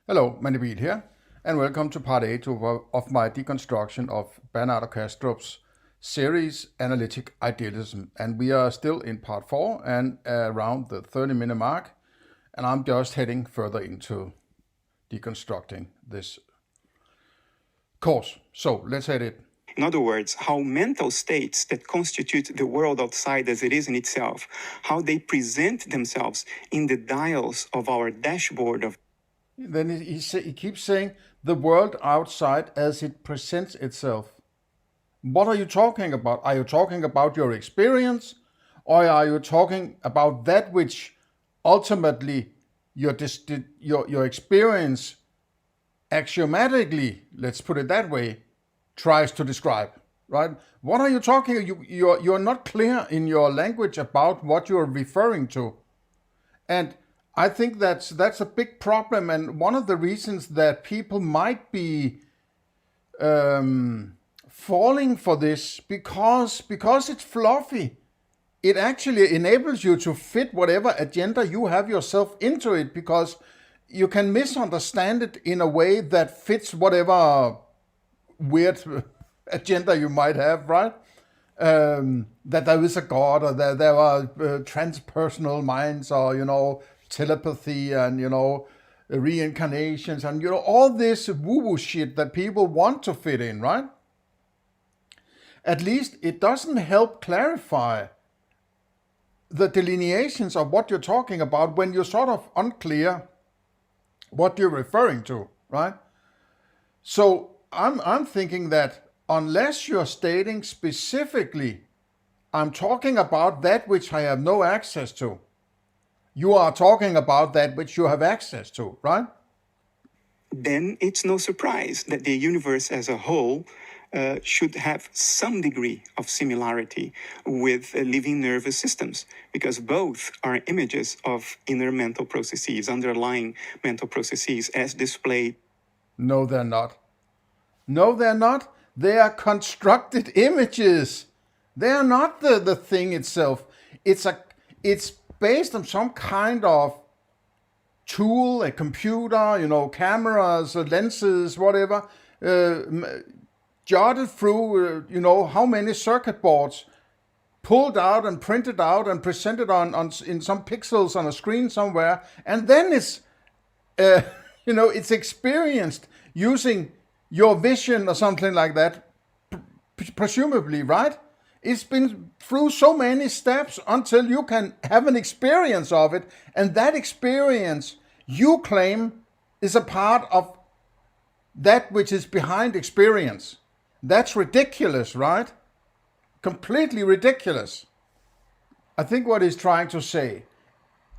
Hello, Mandibil here, and welcome to part 8 of my deconstruction of Bernardo Kastrup's series Analytic Idealism. And we are still in part 4 and around the 30-minute mark, and I'm just heading further into deconstructing this course. So let's head it. In other words, how mental states that constitute the world outside as it is in itself, how they present themselves in the dials of our dashboard of. Then he keeps saying the world outside as it presents itself. What are you talking about? Are you talking about your experience, or are you talking about that which ultimately your experience axiomatically, let's put it that way, tries to describe, right? What are you talking? You're not clear in your language about what you're referring to, and I think that's a big problem, and one of the reasons that people might be falling for this because it's fluffy. It actually enables you to fit whatever agenda you have yourself into it, because you can misunderstand it in a way that fits whatever weird agenda you might have, right? That there is a god, or there are transpersonal minds, or telepathy, and reincarnations, and all this woo-woo shit that people want to fit in, right? At least it doesn't help clarify the delineations of what you're talking about when you're sort of unclear what you're referring to, right? So I'm thinking that unless you're stating specifically, I'm talking about that which I have no access to, you are talking about that which you have access to, right? Then it's no surprise that the universe as a whole should have some degree of similarity with living nervous systems, because both are images of inner mental processes, underlying mental processes as displayed. No, they're not. No, they're not. They are constructed images. They are not the thing itself. It's based on some kind of tool, a computer, cameras, lenses, whatever, jotted through, how many circuit boards, pulled out and printed out and presented in some pixels on a screen somewhere, and then it's, it's experienced using your vision or something like that, presumably, right? It's been through so many steps until you can have an experience of it, and that experience you claim is a part of that which is behind experience. That's ridiculous, right? Completely ridiculous. I think what he's trying to say,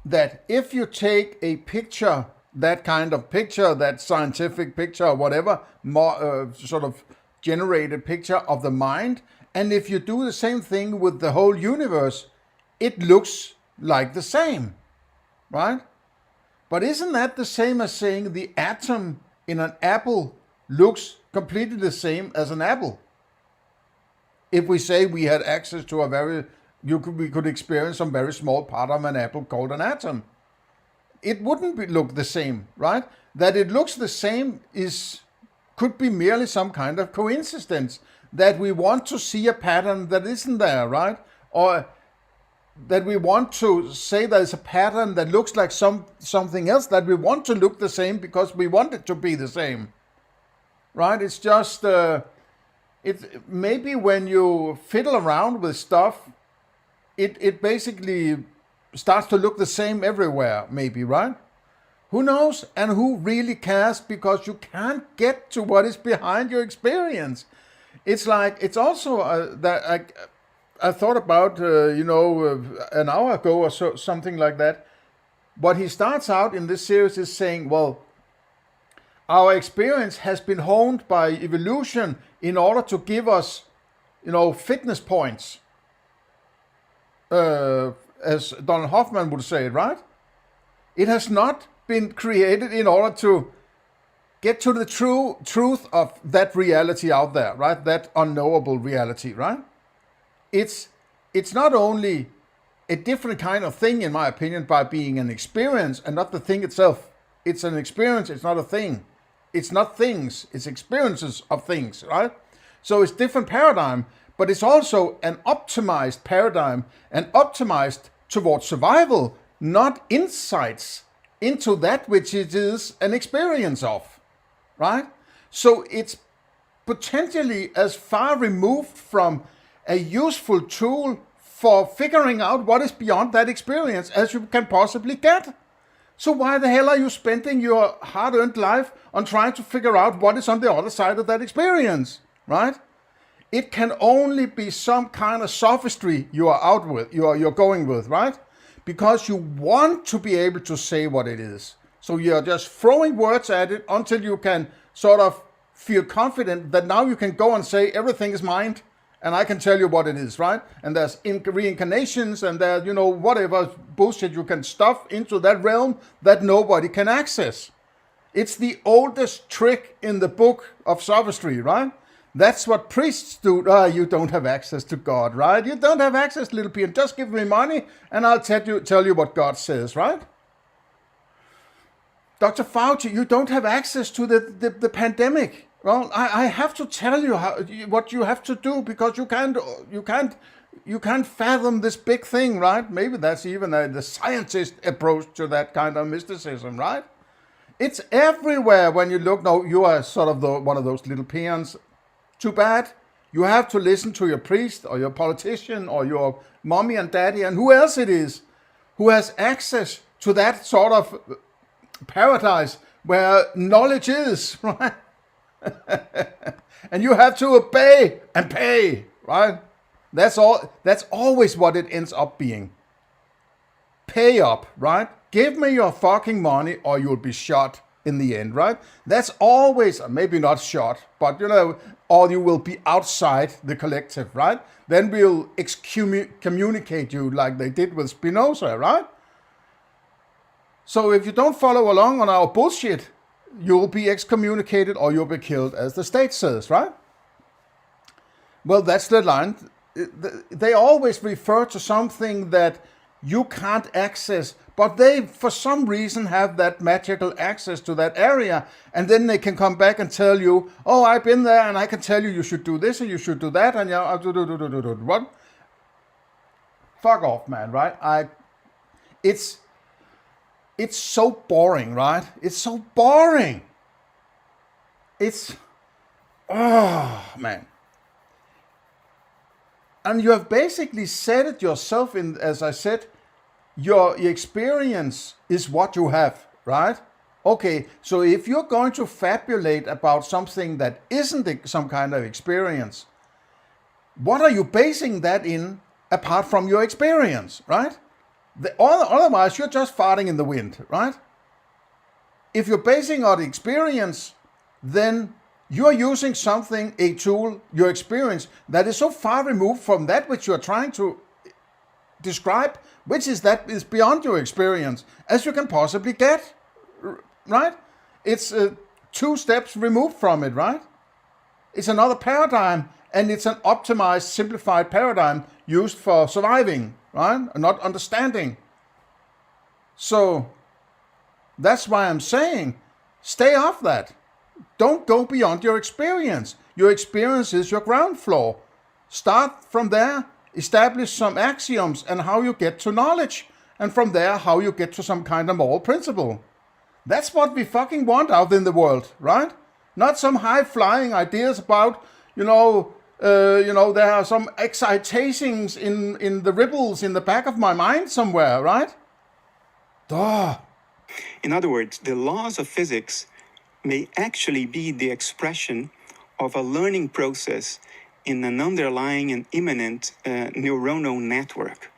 that if you take a picture, that kind of picture, that scientific picture or whatever, more sort of generated picture of the mind, and if you do the same thing with the whole universe, it looks like the same, right? But isn't that the same as saying the atom in an apple looks completely the same as an apple? If we say we had access to we could experience some very small part of an apple called an atom, it wouldn't look the same, right? That it looks the same could be merely some kind of coincidence, that we want to see a pattern that isn't there, right? Or that we want to say there's a pattern that looks like something else, that we want to look the same because we want it to be the same, right? It's just, maybe when you fiddle around with stuff, it basically starts to look the same everywhere, maybe, right? Who knows? And who really cares? Because you can't get to what is behind your experience. It's like, it's also that I thought about, an hour ago or so, something like that. What he starts out in this series is saying, well, our experience has been honed by evolution in order to give us, fitness points, as Donald Hoffman would say, right? It has not been created in order to get to the truth of that reality out there, right? That unknowable reality, right? It's not only a different kind of thing, in my opinion, by being an experience and not the thing itself. It's an experience, it's not a thing. It's not things, it's experiences of things, right? So it's different paradigm, but it's also an optimized paradigm and optimized towards survival, not insights into that which it is an experience of, right? So it's potentially as far removed from a useful tool for figuring out what is beyond that experience as you can possibly get. So why the hell are you spending your hard-earned life on trying to figure out what is on the other side of that experience, right? It can only be some kind of sophistry you are out with, you're going with, right? Because you want to be able to say what it is. So you're just throwing words at it until you can sort of feel confident that now you can go and say everything is mind and I can tell you what it is, right? And there's reincarnations and there's, whatever bullshit you can stuff into that realm that nobody can access. It's the oldest trick in the book of sophistry, right? That's what priests do. You don't have access to God, right? You don't have access, little peon. Just give me money and I'll tell you what God says, right? Dr. Fauci, you don't have access to the pandemic. Well, I have to tell you what you have to do because you can't fathom this big thing, right? Maybe that's even the scientist approach to that kind of mysticism, right? It's everywhere when you look. No, you are sort of one of those little peons. Too bad. You have to listen to your priest or your politician or your mommy and daddy and who else it is who has access to that sort of paradise where knowledge is, right? And you have to obey and pay, right? That's all. That's always what it ends up being. Pay up, right? Give me your fucking money or you'll be shot in the end, right? That's always, maybe not shot, but or you will be outside the collective, right? Then we'll excommunicate you like they did with Spinoza, right? So if you don't follow along on our bullshit, you'll be excommunicated or you'll be killed, as the state says, right? Well, that's the line. They always refer to something that you can't access, but they, for some reason, have that magical access to that area, and then they can come back and tell you, oh, I've been there, and I can tell you should do this, and you should do that, and what? Fuck off, man, right? It's so boring, right? It's so boring. Oh, man. And you have basically said it yourself as I said, your experience is what you have, right? Okay, so if you're going to fabulate about something that isn't some kind of experience, what are you basing that in apart from your experience, right? Otherwise, you're just farting in the wind, right? If you're basing on experience, then you're using something, a tool, your experience, that is so far removed from that which you're trying to describe, which is beyond your experience, as you can possibly get, right? It's 2 steps removed from it, right? It's another paradigm, and it's an optimized, simplified paradigm used for surviving, right? Not understanding. So that's why I'm saying, stay off that. Don't go beyond your experience. Your experience is your ground floor. Start from there, establish some axioms and how you get to knowledge, and from there, how you get to some kind of moral principle. That's what we fucking want out in the world, right? Not some high-flying ideas about, there are some excitations in the ripples in the back of my mind somewhere, right? Duh. In other words, the laws of physics may actually be the expression of a learning process in an underlying and immanent neuronal network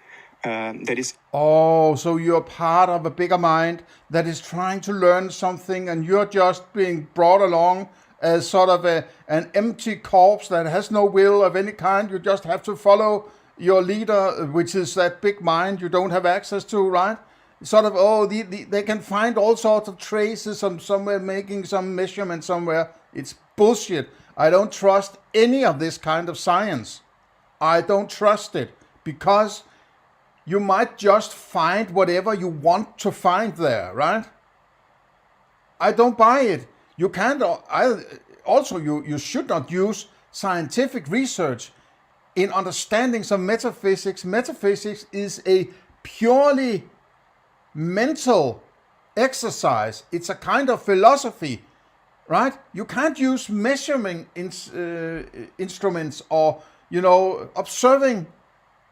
that is... Oh, so you're part of a bigger mind that is trying to learn something and you're just being brought along as sort of an empty corpse that has no will of any kind. You just have to follow your leader, which is that big mind you don't have access to, right? Sort of, they can find all sorts of traces of somewhere making some measurement somewhere. It's bullshit. I don't trust any of this kind of science. I don't trust it because you might just find whatever you want to find there, right? I don't buy it. You can't. You should not use scientific research in understanding some metaphysics. Metaphysics is a purely mental exercise. It's a kind of philosophy, right? You can't use measuring instruments or observing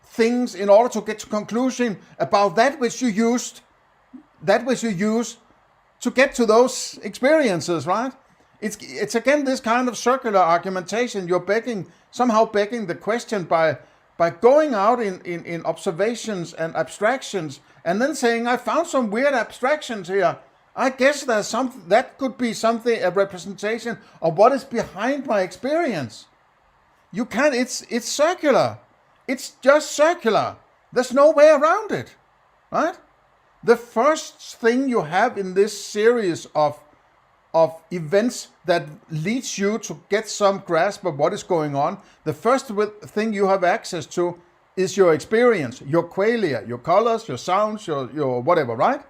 things in order to get to conclusion about that which you use to get to those experiences, right? It's again this kind of circular argumentation. You're somehow begging the question by going out in observations and abstractions and then saying, I found some weird abstractions here. I guess there's that could be something, a representation of what is behind my experience. You can't, it's circular. It's just circular. There's no way around it, right? The first thing you have in this series of events that leads you to get some grasp of what is going on, the first thing you have access to is your experience, your qualia, your colors, your sounds, your whatever, right?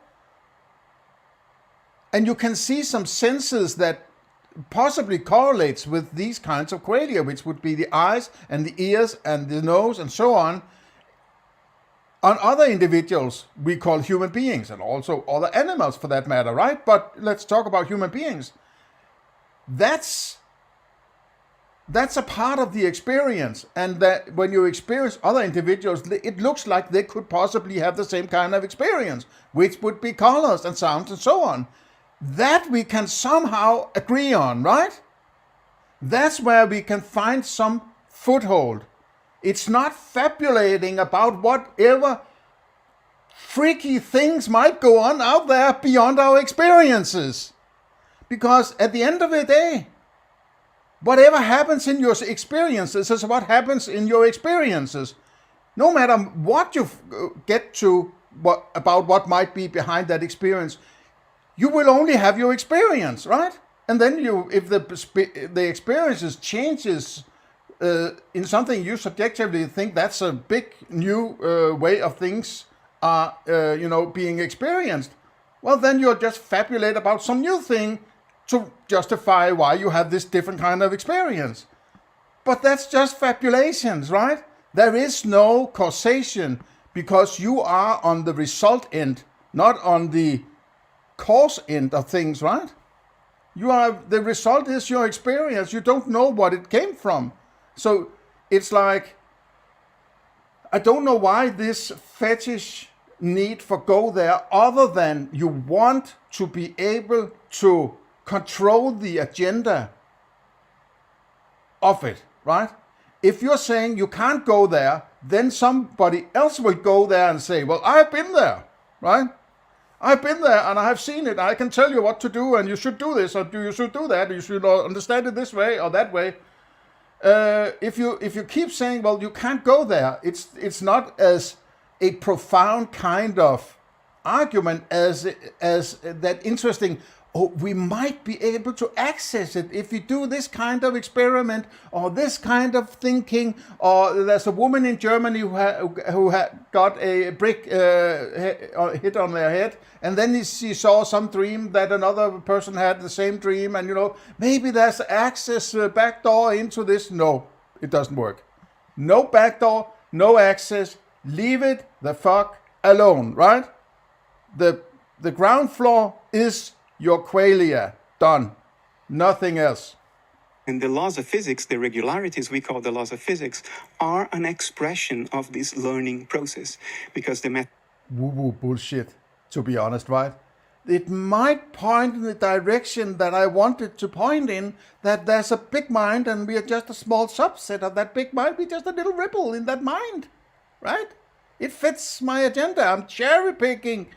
And you can see some senses that possibly correlates with these kinds of qualia, which would be the eyes and the ears and the nose and so on other individuals we call human beings, and also other animals for that matter, right? But let's talk about human beings. That's a part of the experience, and that when you experience other individuals, it looks like they could possibly have the same kind of experience, which would be colors and sounds and so on. That we can somehow agree on, right? That's where we can find some foothold. It's not fabulating about whatever freaky things might go on out there beyond our experiences. Because at the end of the day, whatever happens in your experiences is what happens in your experiences. No matter what you get to about what might be behind that experience, you will only have your experience, right? And then if the experiences changes in something you subjectively think that's a big new way of things are being experienced, well, then you'll just fabulate about some new thing to justify why you have this different kind of experience. But that's just fabulations, right? There is no causation because you are on the result end, not on the cause end of things, right? The result is your experience. You don't know what it came from. So it's like, I don't know why this fetish need for go there, other than you want to be able to control the agenda of it, right? If you're saying you can't go there, then somebody else will go there and say, well, I've been there, right? I've been there and I have seen it. I can tell you what to do, and you should do this, or you should do that. You should understand it this way or that way. If you keep saying, well, you can't go there, it's not as a profound kind of argument as that interesting. Oh, we might be able to access it if we do this kind of experiment or this kind of thinking. Or there's a woman in Germany who got a brick hit on their head, and then she saw some dream that another person had the same dream, and maybe there's access backdoor into this. No, it doesn't work. No backdoor, no access. Leave it the fuck alone, right? The ground floor is your qualia. Done. Nothing else. And the laws of physics, the regularities we call the laws of physics, are an expression of this learning process. Because the woo-woo bullshit, to be honest, right? It might point in the direction that I wanted to point in, that there's a big mind and we are just a small subset of that big mind. We're just a little ripple in that mind, right? It fits my agenda. I'm cherry-picking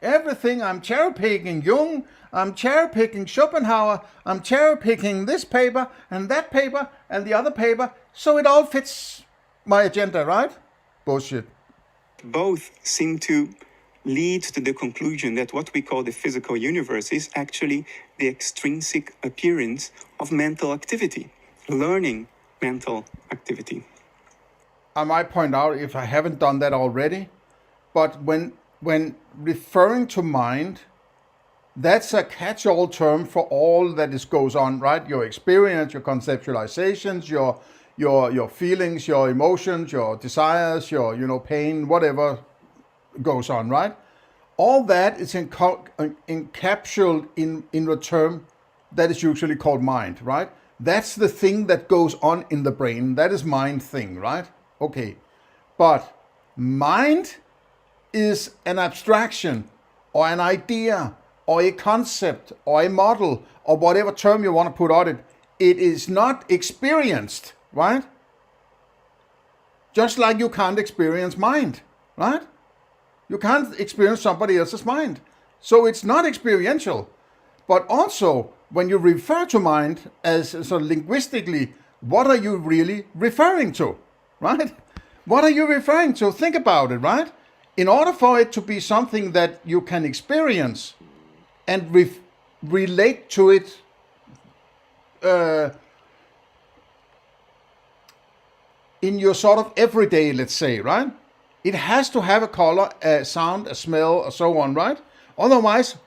everything. I'm cherry-picking Jung. I'm cherry-picking Schopenhauer. I'm cherry-picking this paper and that paper and the other paper. So it all fits my agenda, right? Bullshit. Both seem to lead to the conclusion that what we call the physical universe is actually the extrinsic appearance of mental activity, learning mental activity. I might point out, if I haven't done that already, but when referring to mind, that's a catch-all term for all that goes on, right? Your experience, your conceptualizations, your feelings, your emotions, your desires, your pain, whatever goes on, right? All that is encapsulated in a term that is usually called mind, right? That's the thing that goes on in the brain. That is mind thing, right? Okay. But mind is an abstraction or an idea or a concept or a model or whatever term you want to put on it. It is not experienced, right? Just like you can't experience mind, right? You can't experience somebody else's mind. So it's not experiential. But also, when you refer to mind as sort of linguistically, what are you really referring to, right? What are you referring to? Think about it, right? In order for it to be something that you can experience and relate to it in your sort of everyday, let's say, right? It has to have a color, a sound, a smell, or so on, right? Otherwise,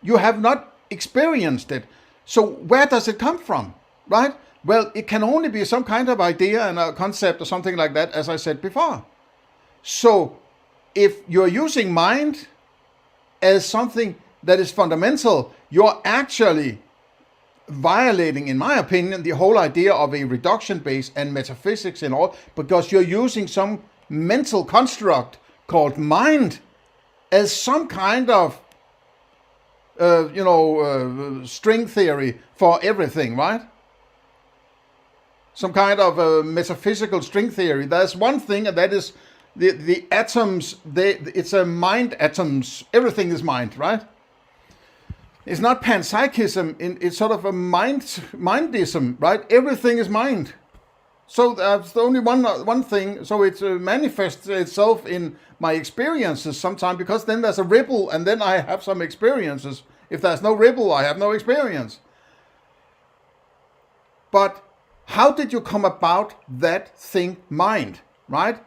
you have not experienced it. So where does it come from, right? Well, it can only be some kind of idea and a concept or something like that, as I said before. So if you're using mind as something that is fundamental, you're actually violating, in my opinion, the whole idea of a reduction base and metaphysics and all, because you're using some mental construct called mind as some kind of string theory for everything, right? Some kind of metaphysical string theory. There's one thing, and that is the atoms. It's a mind atoms. Everything is mind, right? It's not panpsychism. It's sort of a mindism, right? Everything is mind. So that's the only one thing. So it manifests itself in my experiences sometimes, because then there's a ripple and then I have some experiences. If there's no ripple, I have no experience. But how did you come about that thing mind, right?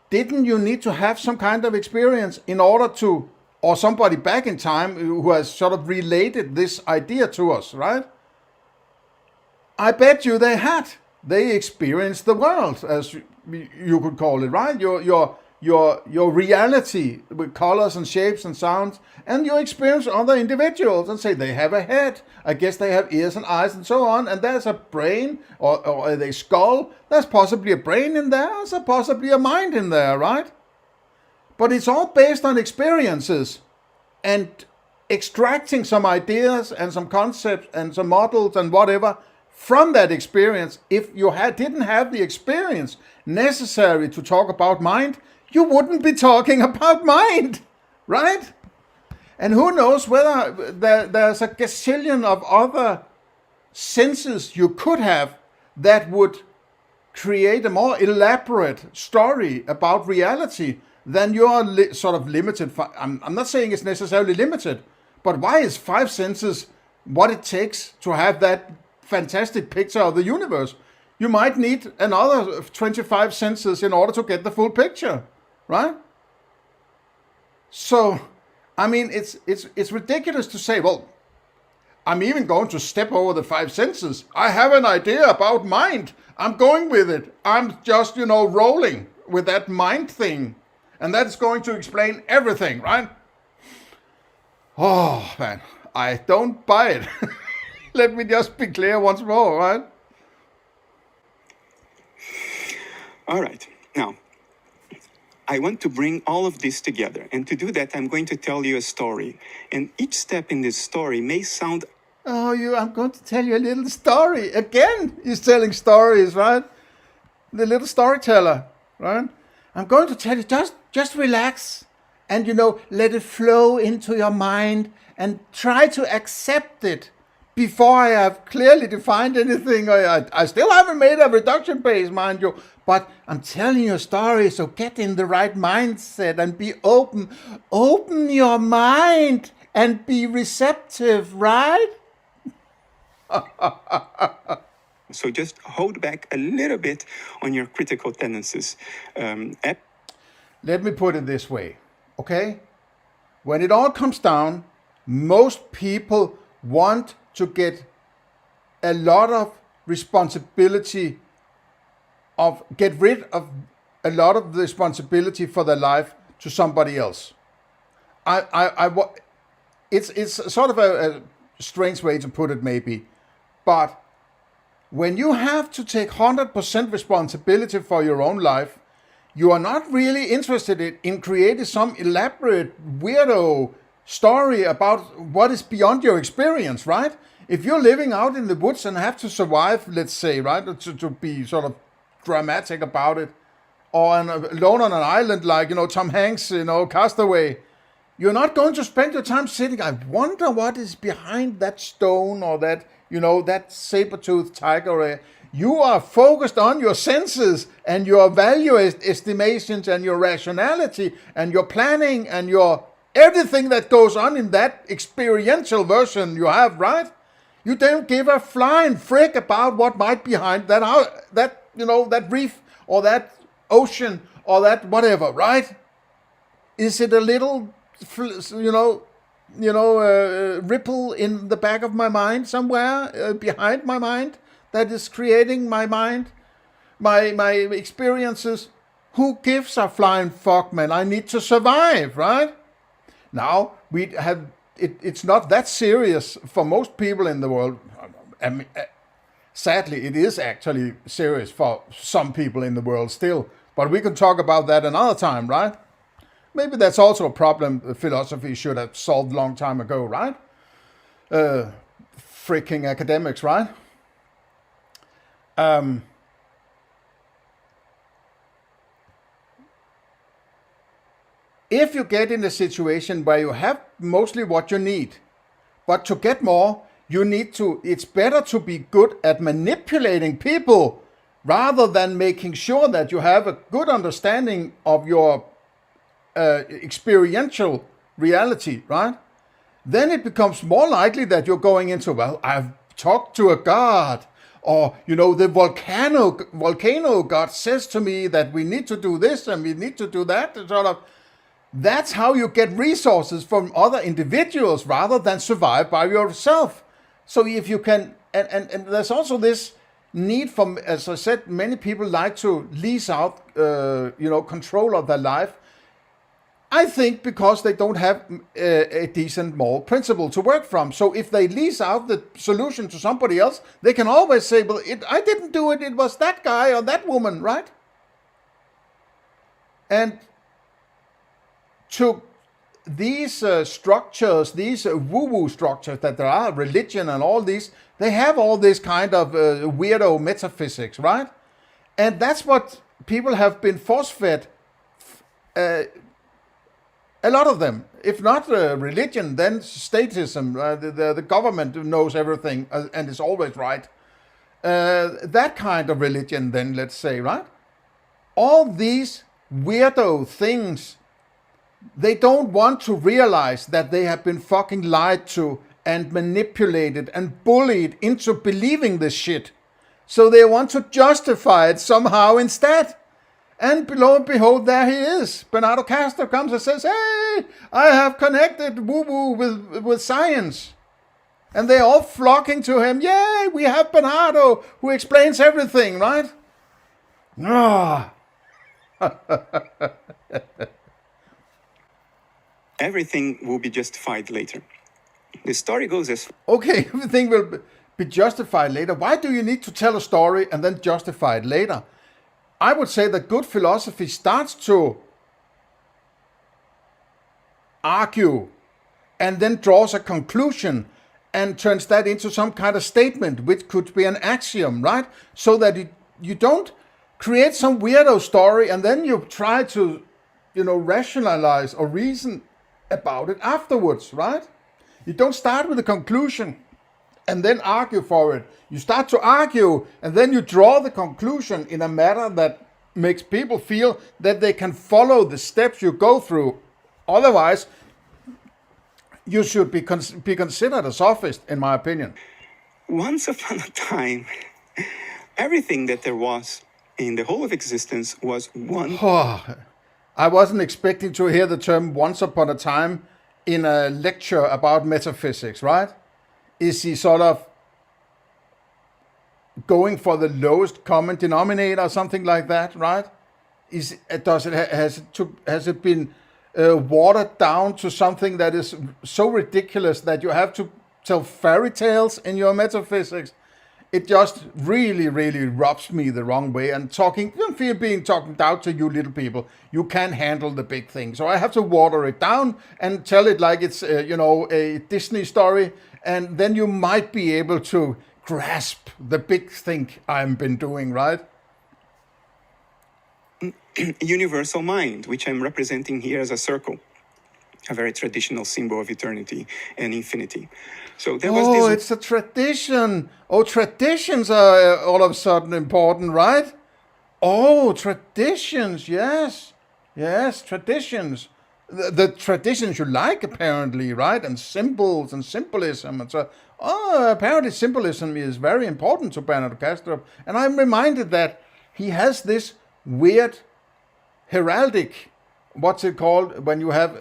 Didn't you need to have some kind of experience in order to, or somebody back in time who has sort of related this idea to us, right? I bet you they had. They experienced the world, as you could call it, right? Your reality with colors and shapes and sounds, and you experience other individuals and say they have a head. I guess they have ears and eyes and so on. And there's a brain or a skull. There's possibly a brain in there. There's possibly a mind in there, right? But it's all based on experiences and extracting some ideas and some concepts and some models and whatever from that experience. If you didn't have the experience necessary to talk about mind, you wouldn't be talking about mind, right? And who knows whether there's a gazillion of other senses you could have that would create a more elaborate story about reality than your sort of limited. I'm not saying it's necessarily limited, but why is 5 senses what it takes to have that fantastic picture of the universe? You might need another 25 senses in order to get the full picture, right? So, I mean, it's ridiculous to say, well, I'm even going to step over the 5 senses. I have an idea about mind. I'm going with it. I'm just, rolling with that mind thing. And that's going to explain everything, right? Oh, man, I don't buy it. Let me just be clear once more, right? All right. Now, I want to bring all of this together. And to do that, I'm going to tell you a story. And each step in this story may sound... I'm going to tell you a little story. Again, he's telling stories, right? The little storyteller, right? I'm going to tell you, just relax and, let it flow into your mind and try to accept it before I have clearly defined anything. I still haven't made a reduction base, mind you, but I'm telling you a story, so get in the right mindset and be open. Open your mind and be receptive, right? So just hold back a little bit on your critical tendencies. Let me put it this way, okay? When it all comes down, most people want to get a lot of responsibility get rid of a lot of the responsibility for their life to somebody else. It's sort of a strange way to put it, maybe, but when you have to take 100% responsibility for your own life, you are not really interested in creating some elaborate weirdo story about what is beyond your experience, right? If you're living out in the woods and have to survive, let's say, right, to be sort of dramatic about it, or alone on an island like, Tom Hanks, Castaway, you're not going to spend your time sitting, I wonder what is behind that stone or that, that saber-toothed tiger. You are focused on your senses and your value estimations and your rationality and your planning and your everything that goes on in that experiential version you have, right? You don't give a flying frick about what might be behind that reef or that ocean or that whatever, right? Is it a little, ripple in the back of my mind somewhere behind my mind that is creating my mind, my experiences? Who gives a flying fuck, man? I need to survive, right? Now, we have it's not that serious for most people in the world. I mean, sadly, it is actually serious for some people in the world still. But we can talk about that another time, right? Maybe that's also a problem philosophy should have solved a long time ago, right? Freaking academics, right? If you get in a situation where you have mostly what you need, but to get more, it's better to be good at manipulating people rather than making sure that you have a good understanding of your experiential reality, right? Then it becomes more likely that you're going into, well, I've talked to a god, or, the volcano god says to me that we need to do this and we need to do that, and sort of. That's how you get resources from other individuals rather than survive by yourself. So if you can, and there's also this need for, as I said, many people like to lease out, control of their life. I think because they don't have a decent moral principle to work from. So if they lease out the solution to somebody else, they can always say, well, I didn't do it, it was that guy or that woman, right? And to these structures, these woo-woo structures that there are, religion and all these, they have all this kind of weirdo metaphysics, right? And that's what people have been force-fed, a lot of them. If not religion, then statism. The government knows everything and is always right. That kind of religion then, let's say, right? All these weirdo things, they don't want to realize that they have been fucking lied to and manipulated and bullied into believing this shit. So they want to justify it somehow instead. And lo and behold, there he is. Bernardo Kastrup comes and says, hey, I have connected woo-woo with science. And they're all flocking to him. Yay, we have Bernardo who explains everything, right? Ah. Everything will be justified later. The story goes as... Okay, everything will be justified later. Why do you need to tell a story and then justify it later? I would say that good philosophy starts to argue and then draws a conclusion and turns that into some kind of statement, which could be an axiom, right? So that you don't create some weirdo story and then you try to, rationalize or reason about it afterwards, right? You don't start with a conclusion and then argue for it. You start to argue and then you draw the conclusion in a manner that makes people feel that they can follow the steps you go through. Otherwise, you should be considered a sophist, in my opinion. Once upon a time, everything that there was in the whole of existence was one. I wasn't expecting to hear the term once upon a time in a lecture about metaphysics, right? Is he sort of going for the lowest common denominator or something like that, right? Has it been watered down to something that is so ridiculous that you have to tell fairy tales in your metaphysics? It just really, really rubs me the wrong way. And being talking down to you little people, you can't handle the big thing. So I have to water it down and tell it like it's a Disney story, and then you might be able to grasp the big thing I've been doing, right? Universal mind, which I'm representing here as a circle, a very traditional symbol of eternity and infinity. So there was this. It's a tradition. Oh, traditions are all of a sudden important, right? Oh, traditions, yes. Yes, traditions. The traditions you like, apparently, right? And symbols and symbolism. And so, apparently symbolism is very important to Bernardo Kastrup. And I'm reminded that he has this weird heraldic, what's it called when you have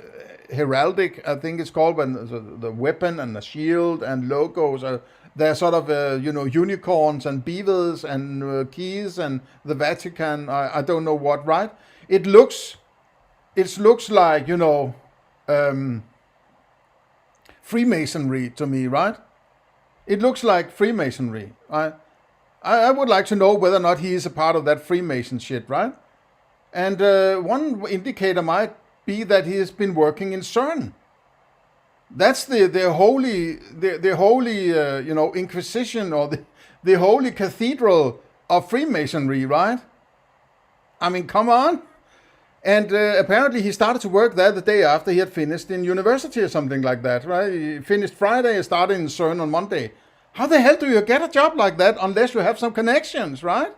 heraldic, I think it's called, when the weapon and the shield and logos are, they're sort of unicorns and beavers and keys and the Vatican, I don't know what, right? It looks like Freemasonry to me, right? It looks like Freemasonry. I would like to know whether or not he is a part of that Freemason shit, right? And one indicator might be that he has been working in CERN. That's the holy Inquisition, or the holy cathedral of Freemasonry, right? I mean, come on. And apparently he started to work there the day after he had finished in university or something like that, right? He finished Friday and started in CERN on Monday. How the hell do you get a job like that unless you have some connections, right?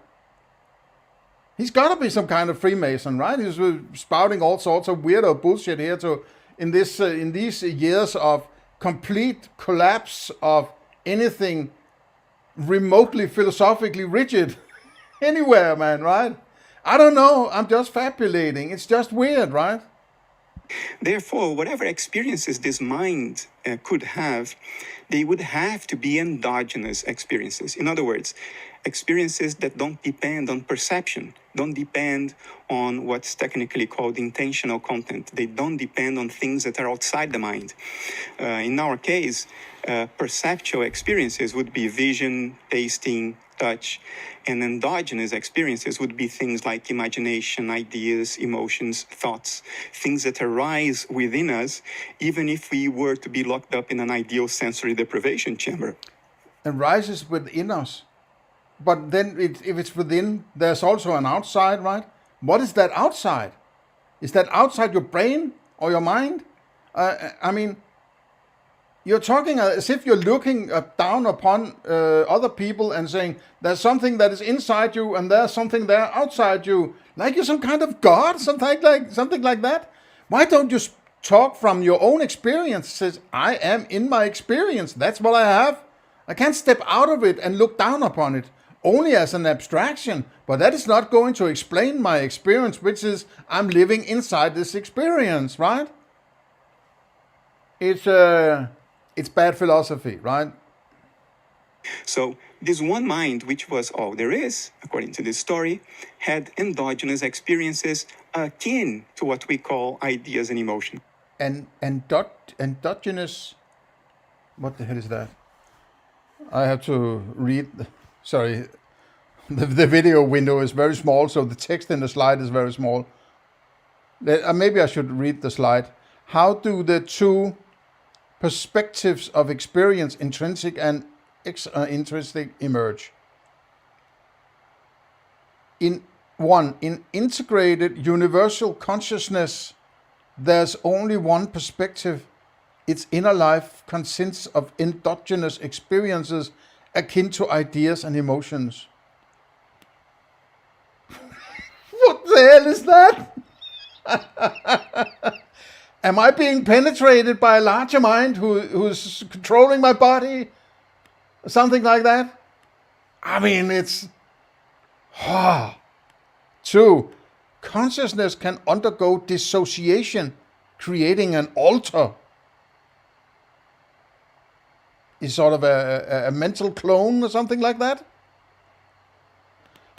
He's got to be some kind of Freemason, right? He's spouting all sorts of weirdo bullshit here in these years of complete collapse of anything remotely philosophically rigid anywhere, man, right? I don't know. I'm just fabulating. It's just weird, right? Therefore, whatever experiences this mind could have, they would have to be endogenous experiences. In other words, experiences that don't depend on perception, don't depend on what's technically called intentional content. They don't depend on things that are outside the mind. In our case, perceptual experiences would be vision, tasting, touch, and endogenous experiences would be things like imagination, ideas, emotions, thoughts, things that arise within us, even if we were to be locked up in an ideal sensory deprivation chamber. Arises within us. But then if it's within, there's also an outside, right? What is that outside? Is that outside your brain or your mind? I mean, you're talking as if you're looking down upon other people and saying there's something that is inside you and there's something there outside you, like you're some kind of god, something like that. Why don't you talk from your own experience? Says, I am in my experience. That's what I have. I can't step out of it and look down upon it only as an abstraction, but that is not going to explain my experience, which is I'm living inside this experience, right? It's bad philosophy, right? So this one mind, which was all there is, according to this story, had endogenous experiences akin to what we call ideas and emotion. And endogenous, what the hell is that? I have to read. Sorry, the video window is very small, so the text in the slide is very small. Maybe I should read the slide. How do the two perspectives of experience, intrinsic and intrinsic, emerge? In integrated universal consciousness, there's only one perspective. Its inner life consists of endogenous experiences akin to ideas and emotions. What the hell is that? Am I being penetrated by a larger mind who's controlling my body? Something like that? I mean, it's... Two, consciousness can undergo dissociation, creating an alter. is sort of a mental clone or something like that.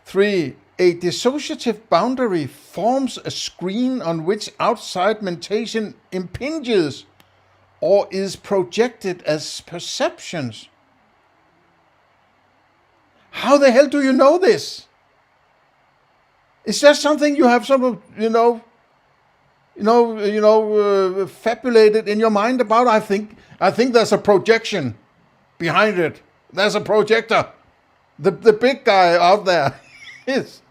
3. A dissociative boundary forms a screen on which outside mentation impinges or is projected as perceptions. How the hell do you know this? Is that something you have sort of, fabulated in your mind about? I think there's a projection behind it. There's a projector. The big guy out there is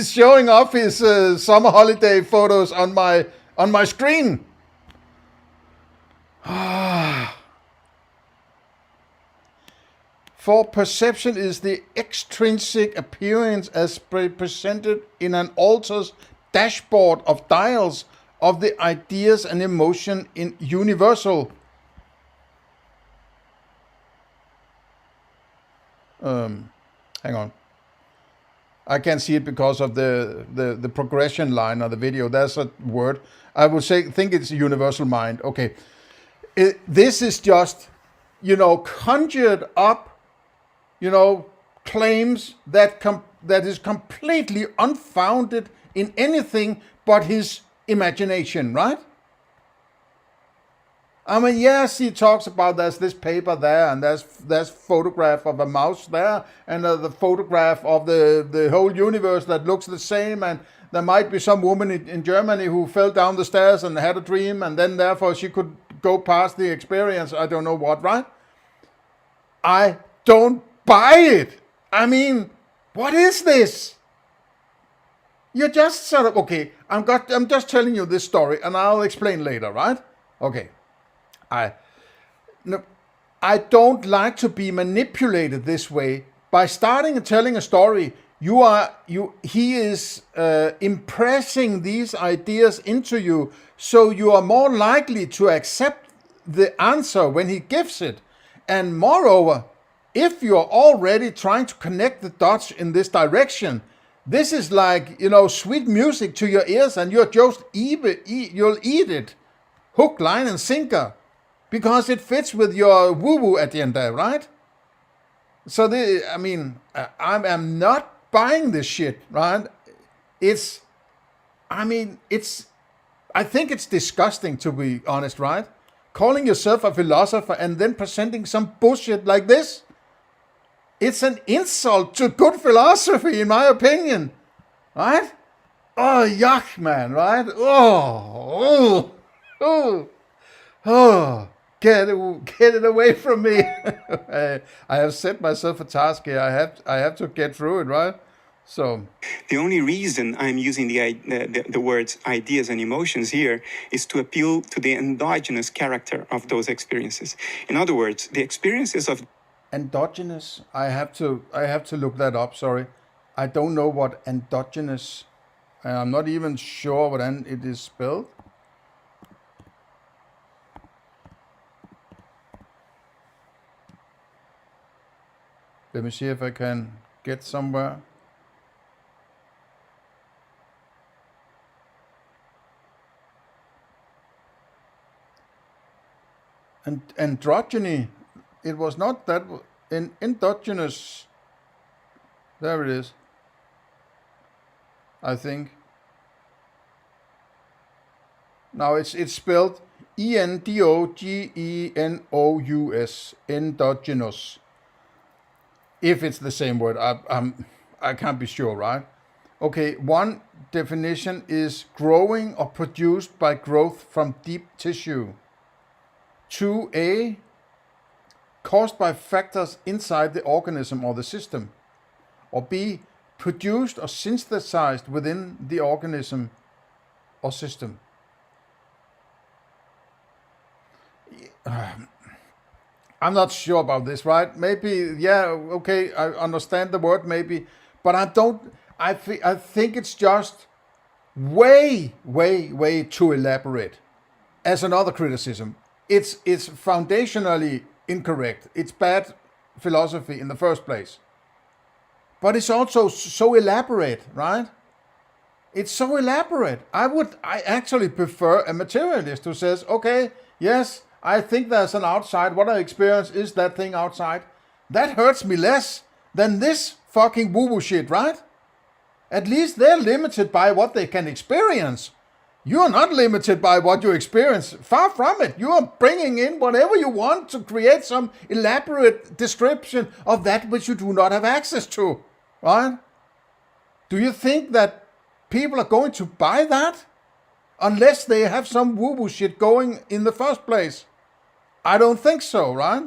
showing off his summer holiday photos on my screen. For perception is the extrinsic appearance as presented in an alter's dashboard of dials of the ideas and emotion in universal. Hang on. I can't see it because of the progression line of the video. There's a word. I would think it's universal mind. Okay. This is just, conjured up, claims that is completely unfounded in anything but his imagination, right? I mean, yes, he talks about there's this paper there, and there's photograph of a mouse there, and the photograph of the whole universe that looks the same, and there might be some woman in Germany who fell down the stairs and had a dream, and then therefore she could go past the experience. I don't know what, right? I don't buy it. I mean, what is this? You're just sort of, okay, I'm just telling you this story, and I'll explain later, right? Okay. I don't like to be manipulated this way. By starting and telling a story, he is impressing these ideas into you, so you are more likely to accept the answer when he gives it. And moreover, if you're already trying to connect the dots in this direction, this is like, sweet music to your ears, and you'll eat it, hook, line, and sinker. Because it fits with your woo-woo agenda, right? So, I'm not buying this shit, right? I think it's disgusting, to be honest, right? Calling yourself a philosopher and then presenting some bullshit like this. It's an insult to good philosophy, in my opinion, right? Oh, yuck, man, right? Oh. Get it away from me. I have set myself a task here. I have to get through it, right? So the only reason I'm using the words ideas and emotions here is to appeal to the endogenous character of those experiences. In other words, the experiences of endogenous. I have to look that up. Sorry, I don't know what endogenous. I'm not even sure what it is spelled. Let me see if I can get somewhere. And androgyny, it was not that endogenous. There it is. I think. Now it's spelled endogenous, endogenous. If it's the same word, I can't be sure, right? Okay, one definition is growing or produced by growth from deep tissue. 2a, caused by factors inside the organism or the system. Or b, produced or synthesized within the organism or system. I'm not sure about this, right? Maybe, yeah, okay, I understand the word maybe, but I think it's just way too elaborate. As another criticism, it's foundationally incorrect. It's bad philosophy in the first place. But it's also so elaborate, right? It's so elaborate. I actually prefer a materialist who says, okay, yes, I think there's an outside. What I experience is that thing outside. That hurts me less than this fucking woo-woo shit, right? At least they're limited by what they can experience. You are not limited by what you experience. Far from it. You are bringing in whatever you want to create some elaborate description of that which you do not have access to, right? Do you think that people are going to buy that unless they have some woo-woo shit going in the first place? I don't think so, right?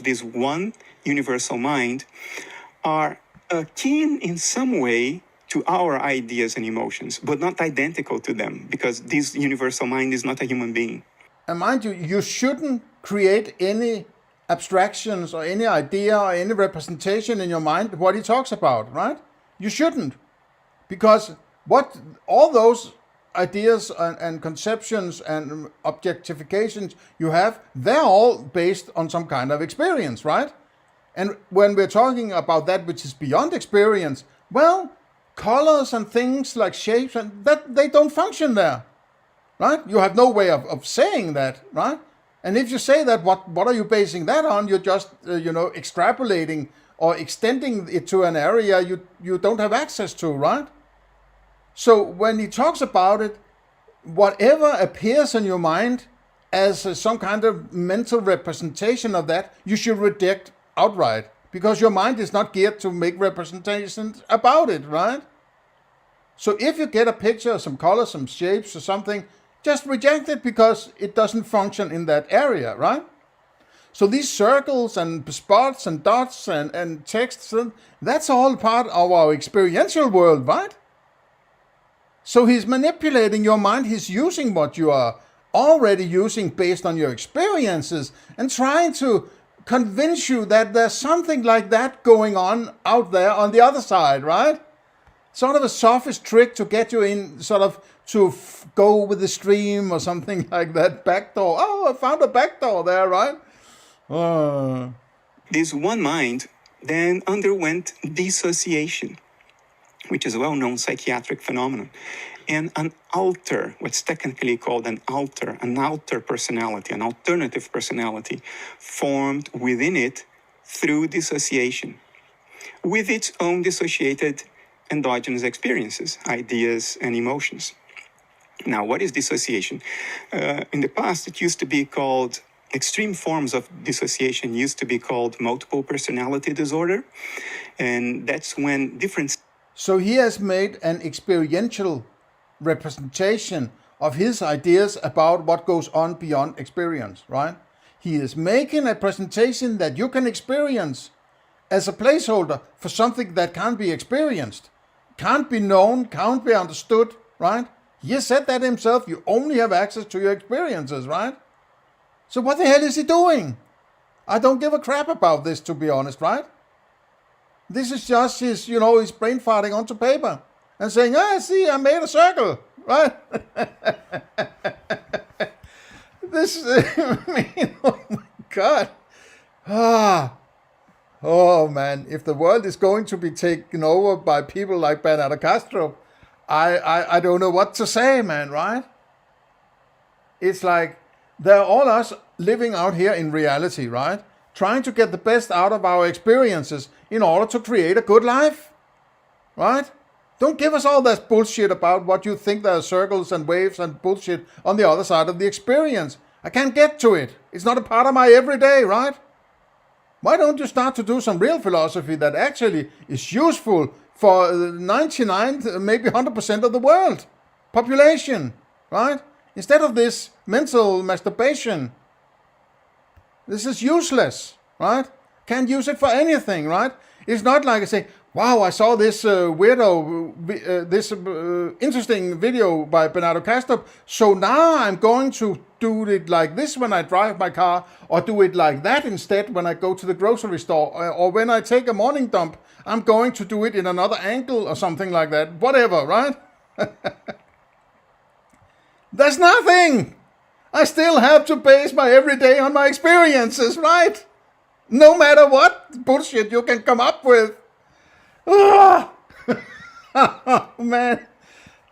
This one universal mind are akin in some way to our ideas and emotions, but not identical to them, because this universal mind is not a human being. And mind you, you shouldn't create any abstractions or any idea or any representation in your mind what he talks about, right? You shouldn't. Because what all those ideas and conceptions and objectifications you have, they're all based on some kind of experience, right? And when we're talking about that which is beyond experience, well, colors and things like shapes, and that they don't function there, right? You have no way of saying that, right? And if you say that, what are you basing that on? You're just, extrapolating or extending it to an area you don't have access to, right? So when he talks about it, whatever appears in your mind as some kind of mental representation of that, you should reject outright, because your mind is not geared to make representations about it, right? So if you get a picture, some colors, some shapes or something, just reject it because it doesn't function in that area, right? So these circles and spots and dots and texts, that's all part of our experiential world, right? So he's manipulating your mind. He's using what you are already using based on your experiences and trying to convince you that there's something like that going on out there on the other side, right? Sort of a sophist trick to get you in, sort of to go with the stream or something like that. Backdoor. Oh, I found a backdoor there, right? This one mind then underwent dissociation, which is a well-known psychiatric phenomenon, and an alter, what's technically called an outer personality, an alternative personality, formed within it through dissociation, with its own dissociated endogenous experiences, ideas, and emotions. Now, what is dissociation? In the past, it used to be called, extreme forms of dissociation used to be called multiple personality disorder, and that's when different... So he has made an experiential representation of his ideas about what goes on beyond experience, right? He is making a presentation that you can experience as a placeholder for something that can't be experienced, can't be known, can't be understood, right? He has said that himself. You only have access to your experiences, right? So what the hell is he doing? I don't give a crap about this, to be honest, right? This is just his, his brain farting onto paper and saying, see, I made a circle, right? Oh my God. Oh man, if the world is going to be taken over by people like Bernardo Kastrup, I don't know what to say, man, right? It's like they're all us living out here in reality, right? Trying to get the best out of our experiences in order to create a good life, right? Don't give us all that bullshit about what you think there are circles and waves and bullshit on the other side of the experience. I can't get to it. It's not a part of my everyday, right? Why don't you start to do some real philosophy that actually is useful for 99, maybe 100% of the world population, right? Instead of this mental masturbation. This is useless, right? Can't use it for anything, right? It's not like I say, wow, I saw this interesting video by Bernardo Kastrup, so now I'm going to do it like this when I drive my car, or do it like that instead when I go to the grocery store, or when I take a morning dump, I'm going to do it in another angle or something like that. Whatever, right? There's nothing. I still have to base my everyday on my experiences, right? No matter what bullshit you can come up with. Oh, man.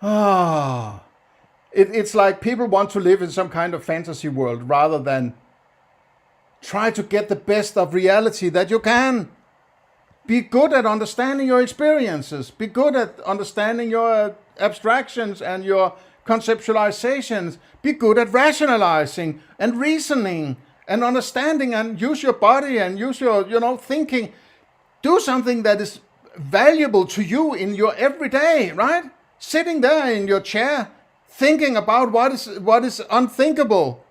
Oh. It's like people want to live in some kind of fantasy world rather than try to get the best of reality that you can. Be good at understanding your experiences. Be good at understanding your abstractions and your conceptualizations. Be good at rationalizing and reasoning and understanding, and use your body and use your, thinking. Do something that is valuable to you in your everyday, right? Sitting there in your chair thinking about what is unthinkable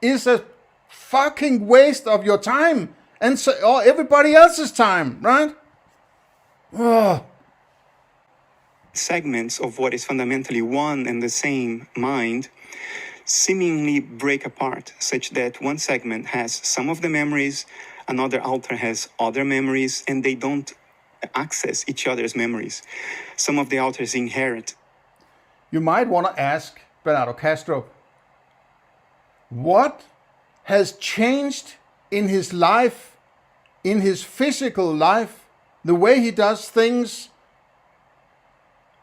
is a fucking waste of your time and or everybody else's time, right? Oh. Segments of what is fundamentally one and the same mind seemingly break apart, such that one segment has some of the memories, another alter has other memories, and they don't access each other's memories. Some of the alters inherit. You might want to ask Bernardo Kastrup, what has changed in his life, in his physical life, the way he does things,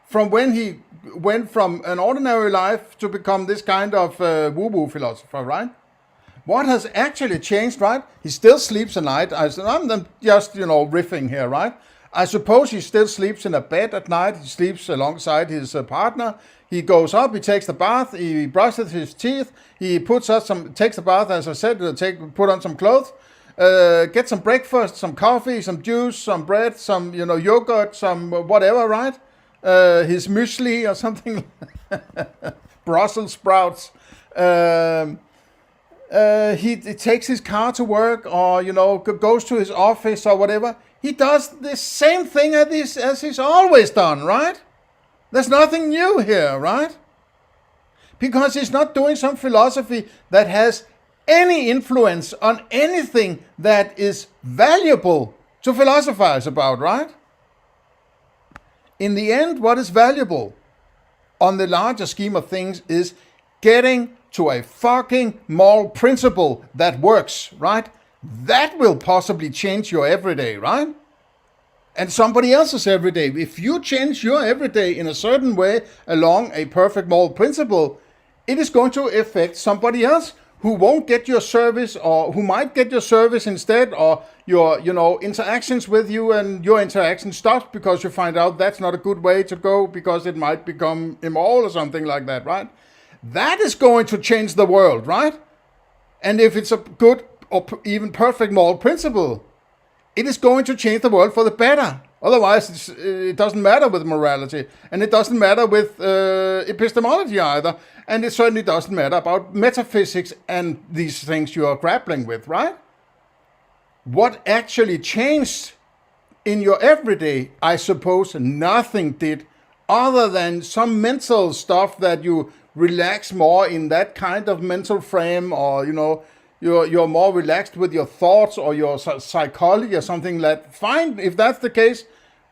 from when he went from an ordinary life to become this kind of woo-woo philosopher, right? What has actually changed, right? He still sleeps at night. I'm just, riffing here, right? I suppose he still sleeps in a bed at night. He sleeps alongside his partner. He goes up, he takes the bath, he brushes his teeth, he takes the bath, as I said, put on some clothes, get some breakfast, some coffee, some juice, some bread, some, yogurt, some whatever, right? His muesli or something, Brussels sprouts. He takes his car to work, or, goes to his office or whatever. He does the same thing as he's always done, right? There's nothing new here, right? Because he's not doing some philosophy that has any influence on anything that is valuable to philosophize about, right? In the end, what is valuable on the larger scheme of things is getting to a fucking moral principle that works, right? That will possibly change your everyday, right? And somebody else's everyday. If you change your everyday in a certain way along a perfect moral principle, it is going to affect somebody else who won't get your service, or who might get your service instead, or your, interactions with you, and your interaction stops because you find out that's not a good way to go because it might become immoral or something like that, right? That is going to change the world, right? And if it's a good or even perfect moral principle, it is going to change the world for the better. Otherwise, it doesn't matter with morality, and it doesn't matter with epistemology either, and it certainly doesn't matter about metaphysics and these things you are grappling with, right? What actually changed in your everyday? I suppose nothing did, other than some mental stuff that you relax more in that kind of mental frame, or, you're more relaxed with your thoughts or your psychology or something like that. Fine, if that's the case.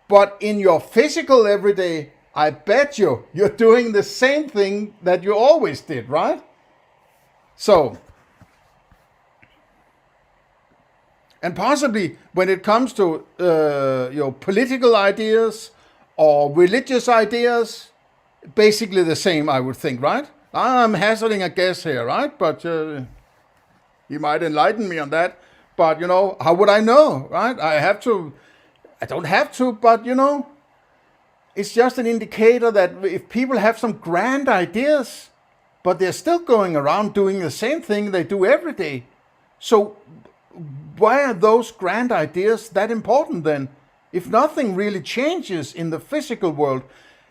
But in your physical everyday, I bet you're doing the same thing that you always did, right? So, and possibly when it comes to political ideas or religious ideas, basically the same, I would think, right? I'm hazarding a guess here, right? But you might enlighten me on that. But, how would I know, right? I don't have to, but, it's just an indicator that if people have some grand ideas, but they're still going around doing the same thing they do every day. So why are those grand ideas that important then? If nothing really changes in the physical world,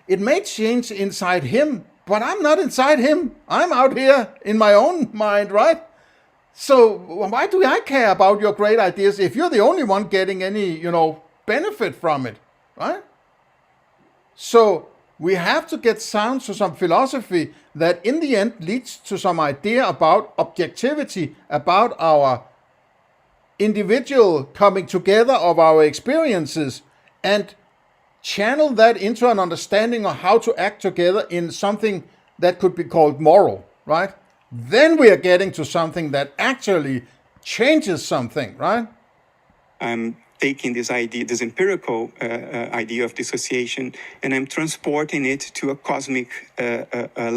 it may change inside him, but I'm not inside him. I'm out here in my own mind, right? So why do I care about your great ideas if you're the only one getting any, benefit from it, right? So we have to get sound to some philosophy that in the end leads to some idea about objectivity, about our individual coming together of our experiences, and channel that into an understanding of how to act together in something that could be called moral, right? Then we are getting to something that actually changes something, right? I'm taking this idea, this empirical idea of dissociation, and I'm transporting it to a cosmic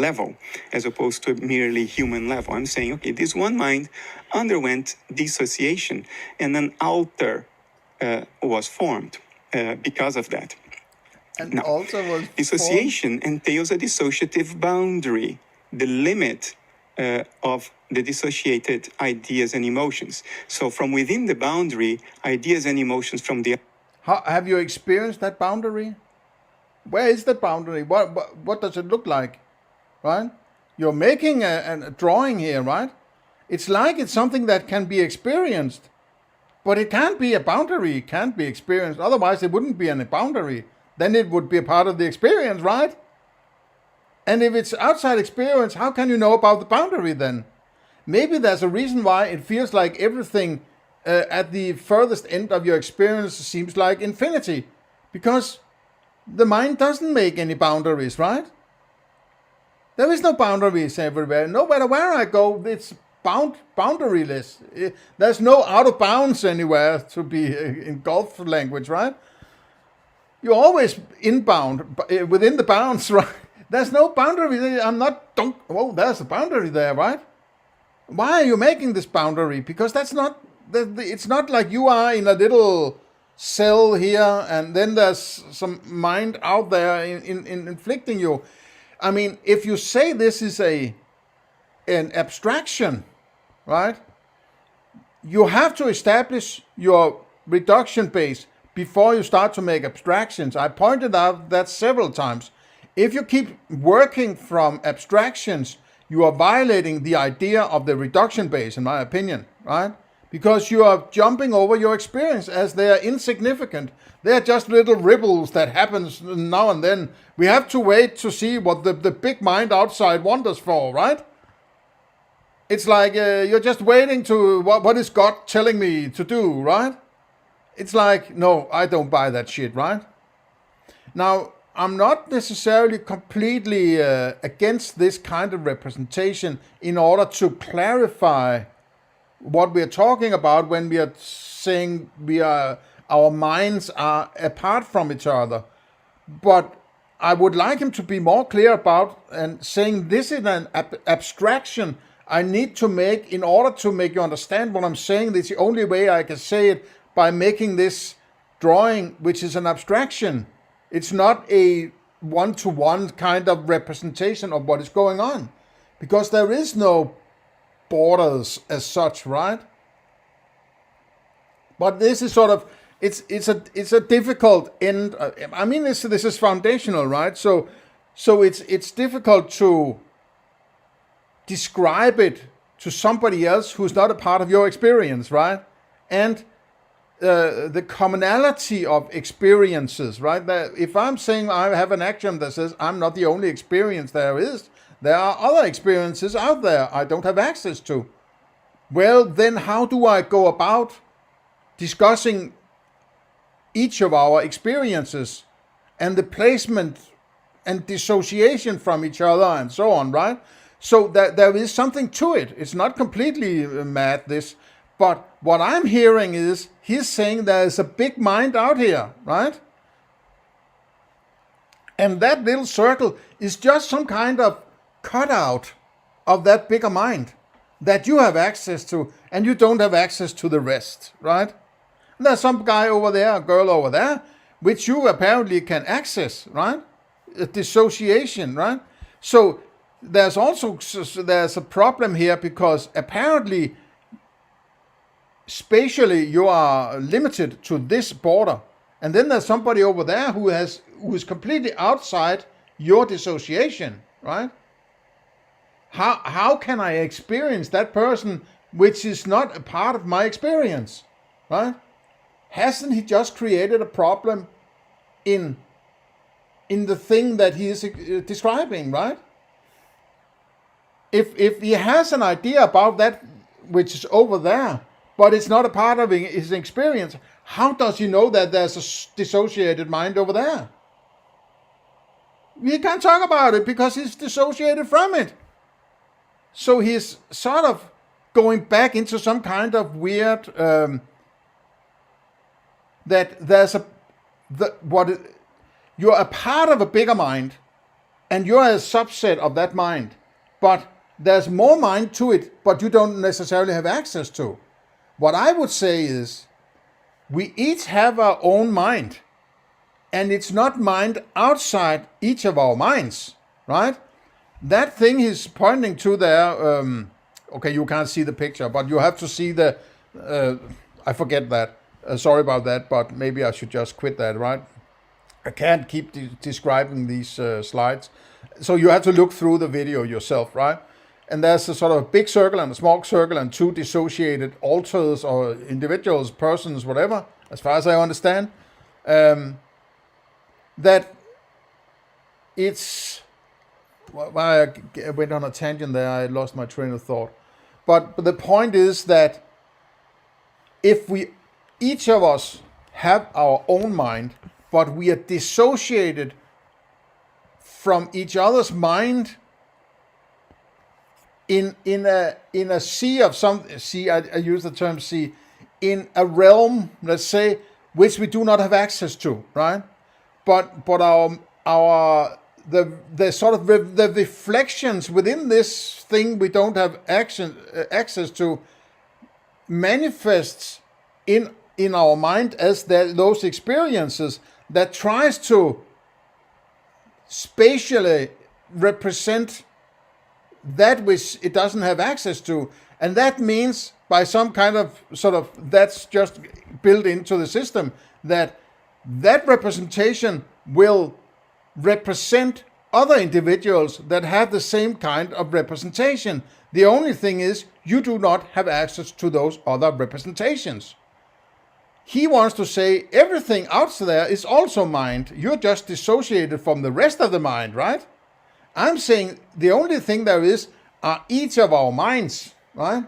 level, as opposed to a merely human level. I'm saying, okay, this one mind underwent dissociation, and an alter was formed because of that. And Now, also was dissociation entails a dissociative boundary, the limit of the dissociated ideas and emotions. So from within the boundary, ideas and emotions from the... Have you experienced that boundary? Where is that boundary? What does it look like? Right? You're making a drawing here, right? It's like it's something that can be experienced, but it can't be a boundary. It can't be experienced. Otherwise, it wouldn't be a boundary. Then it would be a part of the experience, right? And if it's outside experience, how can you know about the boundary then? Maybe there's a reason why it feels like everything at the furthest end of your experience seems like infinity. Because the mind doesn't make any boundaries, right? There is no boundaries everywhere. No matter where I go, it's boundaryless. There's no out of bounds anywhere, to be in golf language, right? You're always inbound, within the bounds, right? There's no boundary. I'm not, there's a boundary there, right? Why are you making this boundary? Because that's not, it's not like you are in a little cell here and then there's some mind out there in inflicting you. I mean, if you say this is an abstraction, right? You have to establish your reduction base before you start to make abstractions. I pointed out that several times. If you keep working from abstractions, you are violating the idea of the reduction base, in my opinion, right? Because you are jumping over your experience as they are insignificant. They are just little ripples that happens now and then. We have to wait to see what the big mind outside wonders for, right? It's like you're just waiting to, what is God telling me to do, right? It's like, no, I don't buy that shit, right? Now, I'm not necessarily completely against this kind of representation in order to clarify what we're talking about when we are saying our minds are apart from each other. But I would like him to be more clear about and saying this is an abstraction I need to make in order to make you understand what I'm saying. This is the only way I can say it, by making this drawing, which is an abstraction. It's not a one-to-one kind of representation of what is going on, because there is no borders as such, right? But this is sort of, it's a difficult end. I mean, this is foundational, right? So it's difficult to describe it to somebody else who's not a part of your experience, right? And the commonality of experiences, right? That if I'm saying I have an axiom that says I'm not the only experience there is, there are other experiences out there I don't have access to. Well, then how do I go about discussing each of our experiences and the placement and dissociation from each other and so on, right? So that there is something to it. It's not completely mad, this. But what I'm hearing is he's saying there's a big mind out here, right? And that little circle is just some kind of cutout of that bigger mind that you have access to, and you don't have access to the rest, right? And there's some guy over there, a girl over there, which you apparently can access, right? A dissociation, right? So there's a problem here, because apparently spatially you are limited to this border, and then there's somebody over there who is completely outside your dissociation, right? How can I experience that person which is not a part of my experience, right? Hasn't he just created a problem in the thing that he is describing, right? If he has an idea about that which is over there, but it's not a part of his experience, how does he know that there's a dissociated mind over there? He can't talk about it because he's dissociated from it. So he's sort of going back into some kind of weird that you're a part of a bigger mind, and you're a subset of that mind, but there's more mind to it, but you don't necessarily have access to. What I would say is, we each have our own mind, and it's not mind outside each of our minds, right? That thing he's pointing to there, okay, you can't see the picture, but you have to see the, I forget that, sorry about that, but maybe I should just quit that, right? I can't keep describing these slides. So you have to look through the video yourself, right? And there's a sort of big circle and a small circle and two dissociated alters or individuals, persons, whatever, as far as I understand. That it's... Well, I went on a tangent there, I lost my train of thought. But the point is that if we, each of us, have our own mind, but we are dissociated from each other's mind in a sea of I use the term sea, in a realm, let's say, which we do not have access to, right? But the sort of the reflections within this thing we don't have access to manifests in our mind as those experiences that tries to spatially represent that which it doesn't have access to. And that means by some kind of sort of, that's just built into the system, that representation will represent other individuals that have the same kind of representation. The only thing is you do not have access to those other representations. He wants to say everything out there is also mind. You're just dissociated from the rest of the mind, right? I'm saying the only thing there is are each of our minds, right?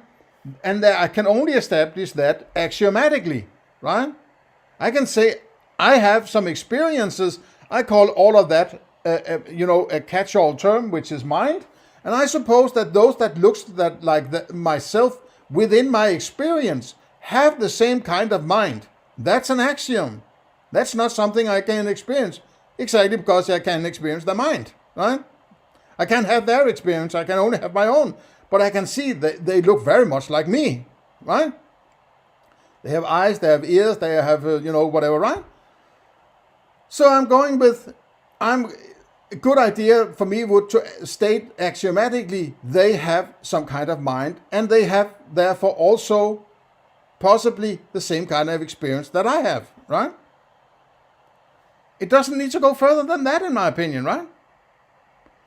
And I can only establish that axiomatically, right? I can say I have some experiences. I call all of that, a catch-all term, which is mind. And I suppose that those that looks like myself within my experience have the same kind of mind. That's an axiom. That's not something I can experience, exactly because I can experience the mind, right? I can't have their experience, I can only have my own. But I can see that they look very much like me, right? They have eyes, they have ears, they have, whatever, right? So I'm going with, a good idea for me would to state axiomatically they have some kind of mind, and they have therefore also possibly the same kind of experience that I have, right? It doesn't need to go further than that, in my opinion, right?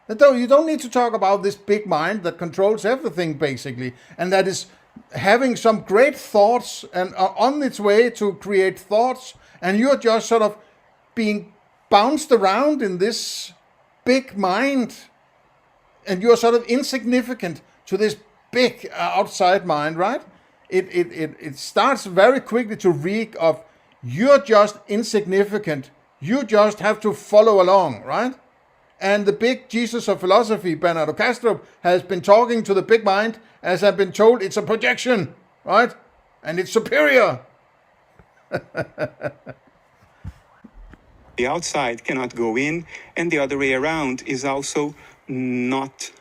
You don't need to talk about this big mind that controls everything, basically, and that is having some great thoughts and are on its way to create thoughts, and you're just sort of being bounced around in this big mind, and you're sort of insignificant to this big outside mind, right? It starts very quickly to reek of you're just insignificant. You just have to follow along, right? And the big Jesus of philosophy, Bernardo Kastrup, has been talking to the big mind, as I've been told it's a projection, right? And it's superior. The outside cannot go in, and the other way around is also not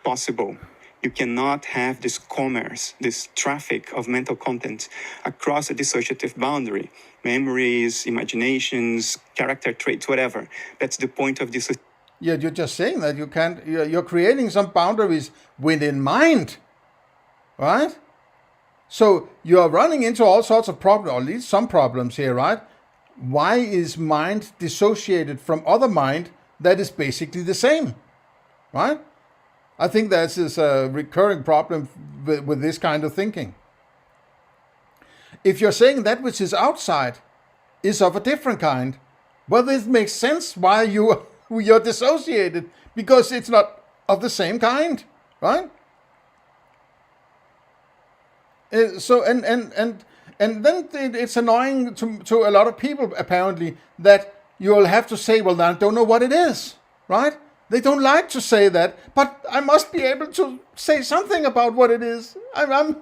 possible. You cannot have this commerce, this traffic of mental content across a dissociative boundary. Memories, imaginations, character traits, whatever. That's the point of this. Yeah, you're just saying that you can't, you're creating some boundaries within mind, right? So you're running into all sorts of problems, or at least some problems here, right? Why is mind dissociated from other mind that is basically the same, right? I think that is a recurring problem with this kind of thinking. If you're saying that which is outside is of a different kind, well, this makes sense why you're dissociated, because it's not of the same kind, right? So and then it's annoying to a lot of people, apparently, that you'll have to say, well, I don't know what it is, right? They don't like to say that, but I must be able to say something about what it is. I'm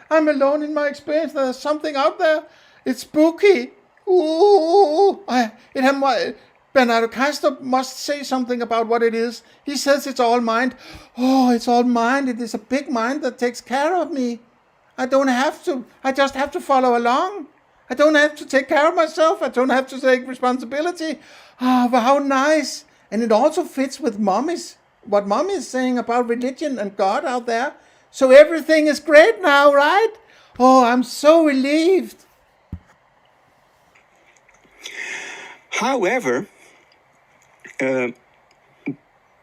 alone in my experience. There's something out there, It's spooky. Ooh, Bernardo Kastrup must say something about what it is. He says it's all mind. Oh, it's all mind. It is a big mind that takes care of me. I don't have to. I just have to follow along. I don't have to take care of myself. I don't have to take responsibility. Ah, but how nice. And it also fits with what mommy is saying about religion and God out there. So everything is great now, right? Oh, I'm so relieved. However, the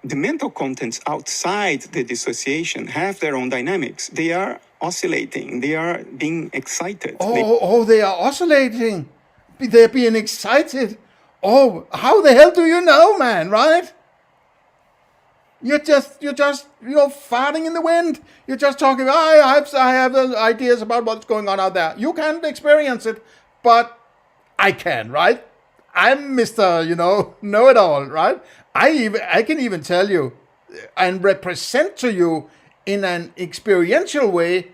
mental contents outside the dissociation have their own dynamics. They are oscillating. They are being excited. They are oscillating. They're being excited. Oh, how the hell do you know, man, right? You're just farting in the wind. You're just talking, I have ideas about what's going on out there. You can't experience it, but I can, right? I'm Mr., know-it-all, right? I can even tell you and represent to you in an experiential way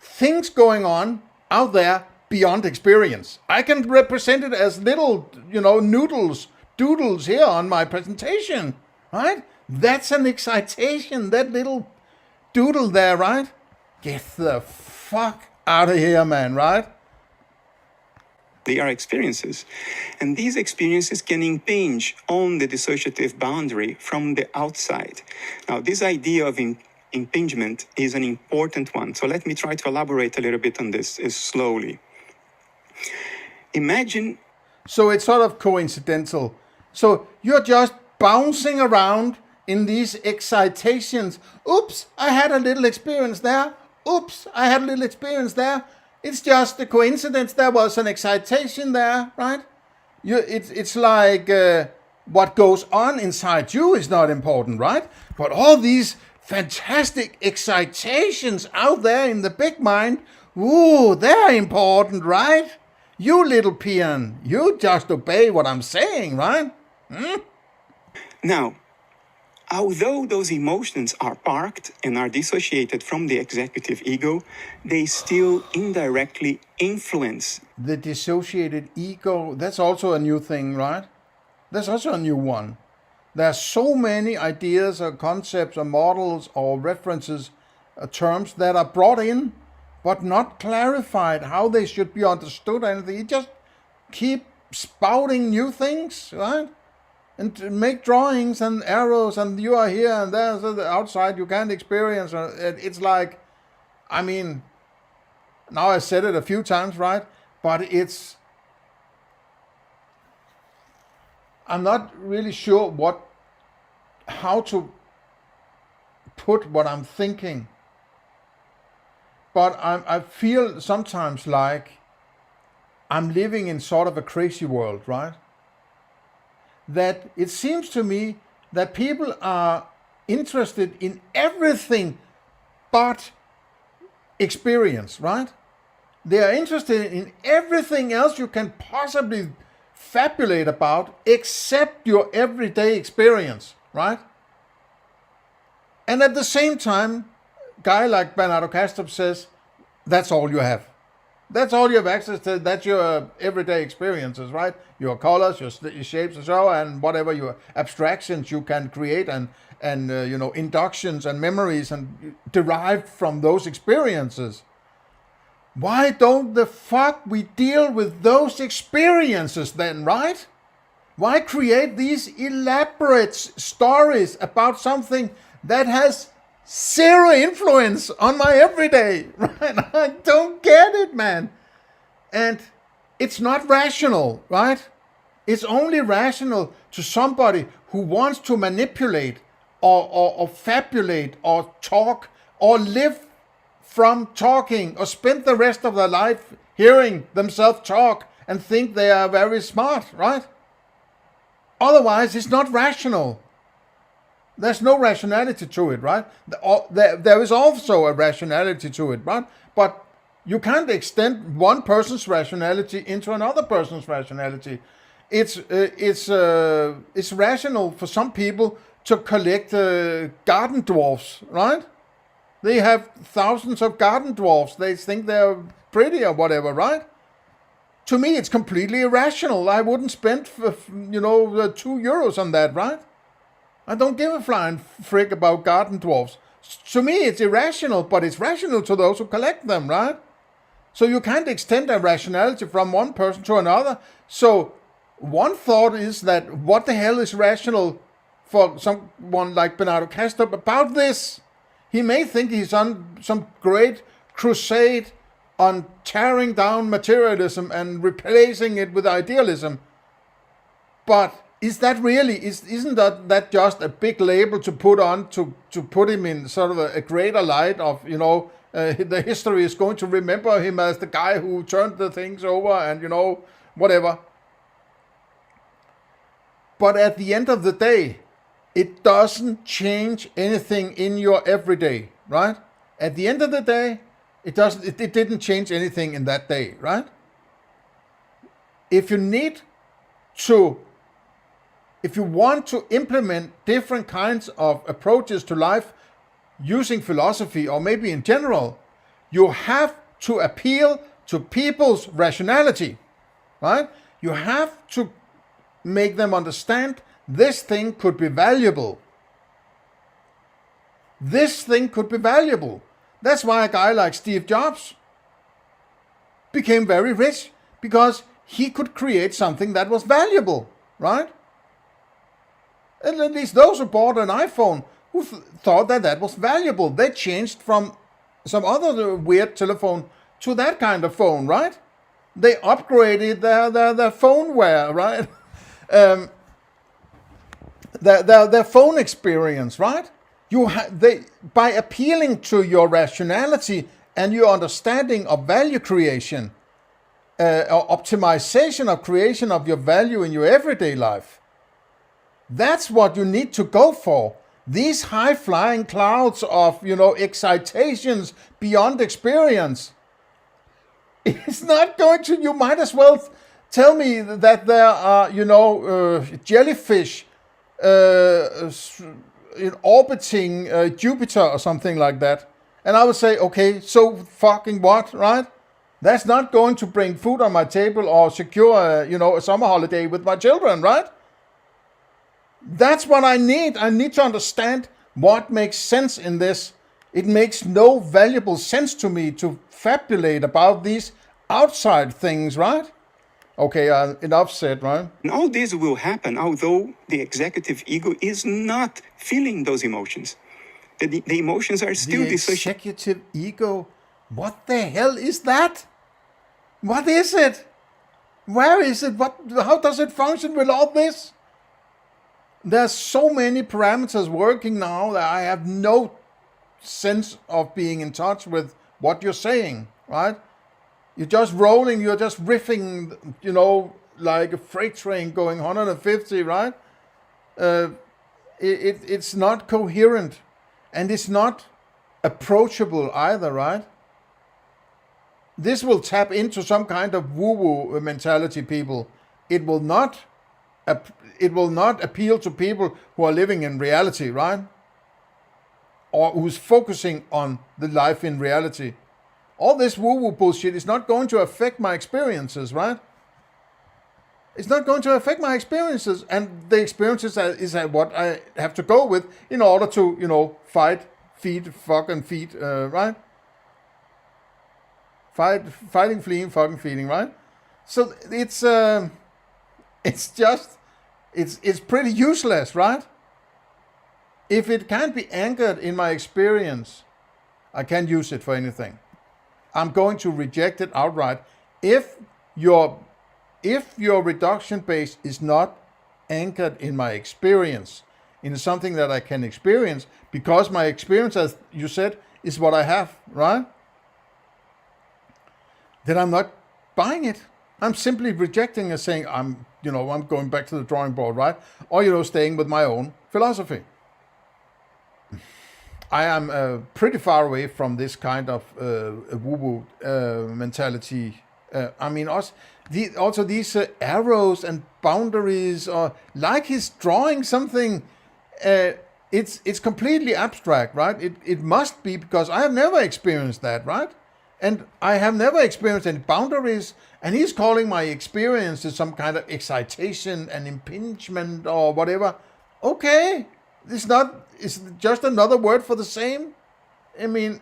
things going on out there beyond experience. I can represent it as little, doodles here on my presentation, right? That's an excitation, that little doodle there, right? Get the fuck out of here, man, right? They are experiences. And these experiences can impinge on the dissociative boundary from the outside. Now, this idea of impingement is an important one. So let me try to elaborate a little bit on this slowly. Imagine... So it's sort of coincidental. So you're just bouncing around in these excitations. Oops, I had a little experience there. Oops, I had a little experience there. It's just a coincidence. There was an excitation there, right? It's like what goes on inside you is not important, right? But all these fantastic excitations out there in the big mind, ooh, they're important, right? You little peon, you just obey what I'm saying, right? Now, although those emotions are parked and are dissociated from the executive ego, they still indirectly influence. The dissociated ego, that's also a new thing, right? That's also a new one. There are so many ideas or concepts or models or references, terms that are brought in, but not clarified how they should be understood or anything. You just keep spouting new things, right? And to make drawings and arrows, and you are here and there's outside you can't experience. It's like, I mean, now I said it a few times, right? But I'm not really sure how to put what I'm thinking. But I feel sometimes like I'm living in sort of a crazy world, right? That it seems to me that people are interested in everything but experience, right? They are interested in everything else you can possibly fabulate about except your everyday experience, right? And at the same time, a guy like Bernardo Kastrup says, that's all you have. That's all you have access to. That's your everyday experiences, right? Your colors, your shapes, and so, and whatever your abstractions you can create, and inductions and memories and derived from those experiences. Why don't the fuck we deal with those experiences then, right? Why create these elaborate stories about something that has zero influence on my everyday, right? I don't get it, man. And it's not rational, right? It's only rational to somebody who wants to manipulate or fabulate or talk or live from talking or spend the rest of their life hearing themselves talk and think they are very smart, right? Otherwise, it's not rational. There's no rationality to it, right? There is also a rationality to it, right? But you can't extend one person's rationality into another person's rationality. It's rational for some people to collect garden dwarfs, right? They have thousands of garden dwarfs. They think they're pretty or whatever, right? To me, it's completely irrational. I wouldn't spend, €2 on that, right? I don't give a flying frick about garden dwarfs. To me, it's irrational, but it's rational to those who collect them, right? So you can't extend a rationality from one person to another. So one thought is that what the hell is rational for someone like Bernardo Kastrup about this? He may think he's on some great crusade on tearing down materialism and replacing it with idealism. But is that really, isn't that just a big label to put on to put him in sort of a greater light of, the history is going to remember him as the guy who turned the things over and, whatever. But at the end of the day, it doesn't change anything in your everyday, right? At the end of the day, it didn't change anything in that day, right? If you want to implement different kinds of approaches to life using philosophy, or maybe in general, you have to appeal to people's rationality, right? You have to make them understand this thing could be valuable. This thing could be valuable. That's why a guy like Steve Jobs became very rich, because he could create something that was valuable, right? And at least those who bought an iPhone who thought that was valuable, they changed from some other weird telephone to that kind of phone, right? They upgraded their phoneware, right? Their phone experience, right? By appealing to your rationality and your understanding of value creation, or optimization of creation of your value in your everyday life, that's what you need to go for. These high-flying clouds of, excitations beyond experience, it's not going to, you might as well tell me that there are, jellyfish orbiting Jupiter or something like that. And I would say, okay, so fucking what, right? That's not going to bring food on my table or secure, a summer holiday with my children, right? That's what I need. I need to understand what makes sense in this. It makes no valuable sense to me to fabulate about these outside things, right? Okay, enough said, right? And all this will happen although the executive ego is not feeling those emotions. The emotions are still the executive ego? What the hell is that? What is it? Where is it? How does it function with all this? There's so many parameters working now that I have no sense of being in touch with what you're saying, right? You're just rolling, you're just riffing, like a freight train going 150, right? It's not coherent, and it's not approachable either, right? This will tap into some kind of woo-woo mentality, people. It will not appeal to people who are living in reality, right? Or who's focusing on the life in reality. All this woo-woo bullshit is not going to affect my experiences, right? It's not going to affect my experiences, and the experiences is what I have to go with in order to, fight, feed, fuck, and feed, right? Fighting, fleeing, fucking, feeding, right? So it's pretty useless, right? If it can't be anchored in my experience, I can't use it for anything. I'm going to reject it outright. If your reduction base is not anchored in my experience, in something that I can experience, because my experience, as you said, is what I have, right? Then I'm not buying it. I'm simply rejecting and saying I'm going back to the drawing board, right? Or, staying with my own philosophy. I am pretty far away from this kind of woo-woo mentality. Also these arrows and boundaries, or like he's drawing something, it's completely abstract, right? It must be, because I have never experienced that, right? And I have never experienced any boundaries, and he's calling my experience to some kind of excitation and impingement or whatever. Okay, it's just another word for the same. I mean,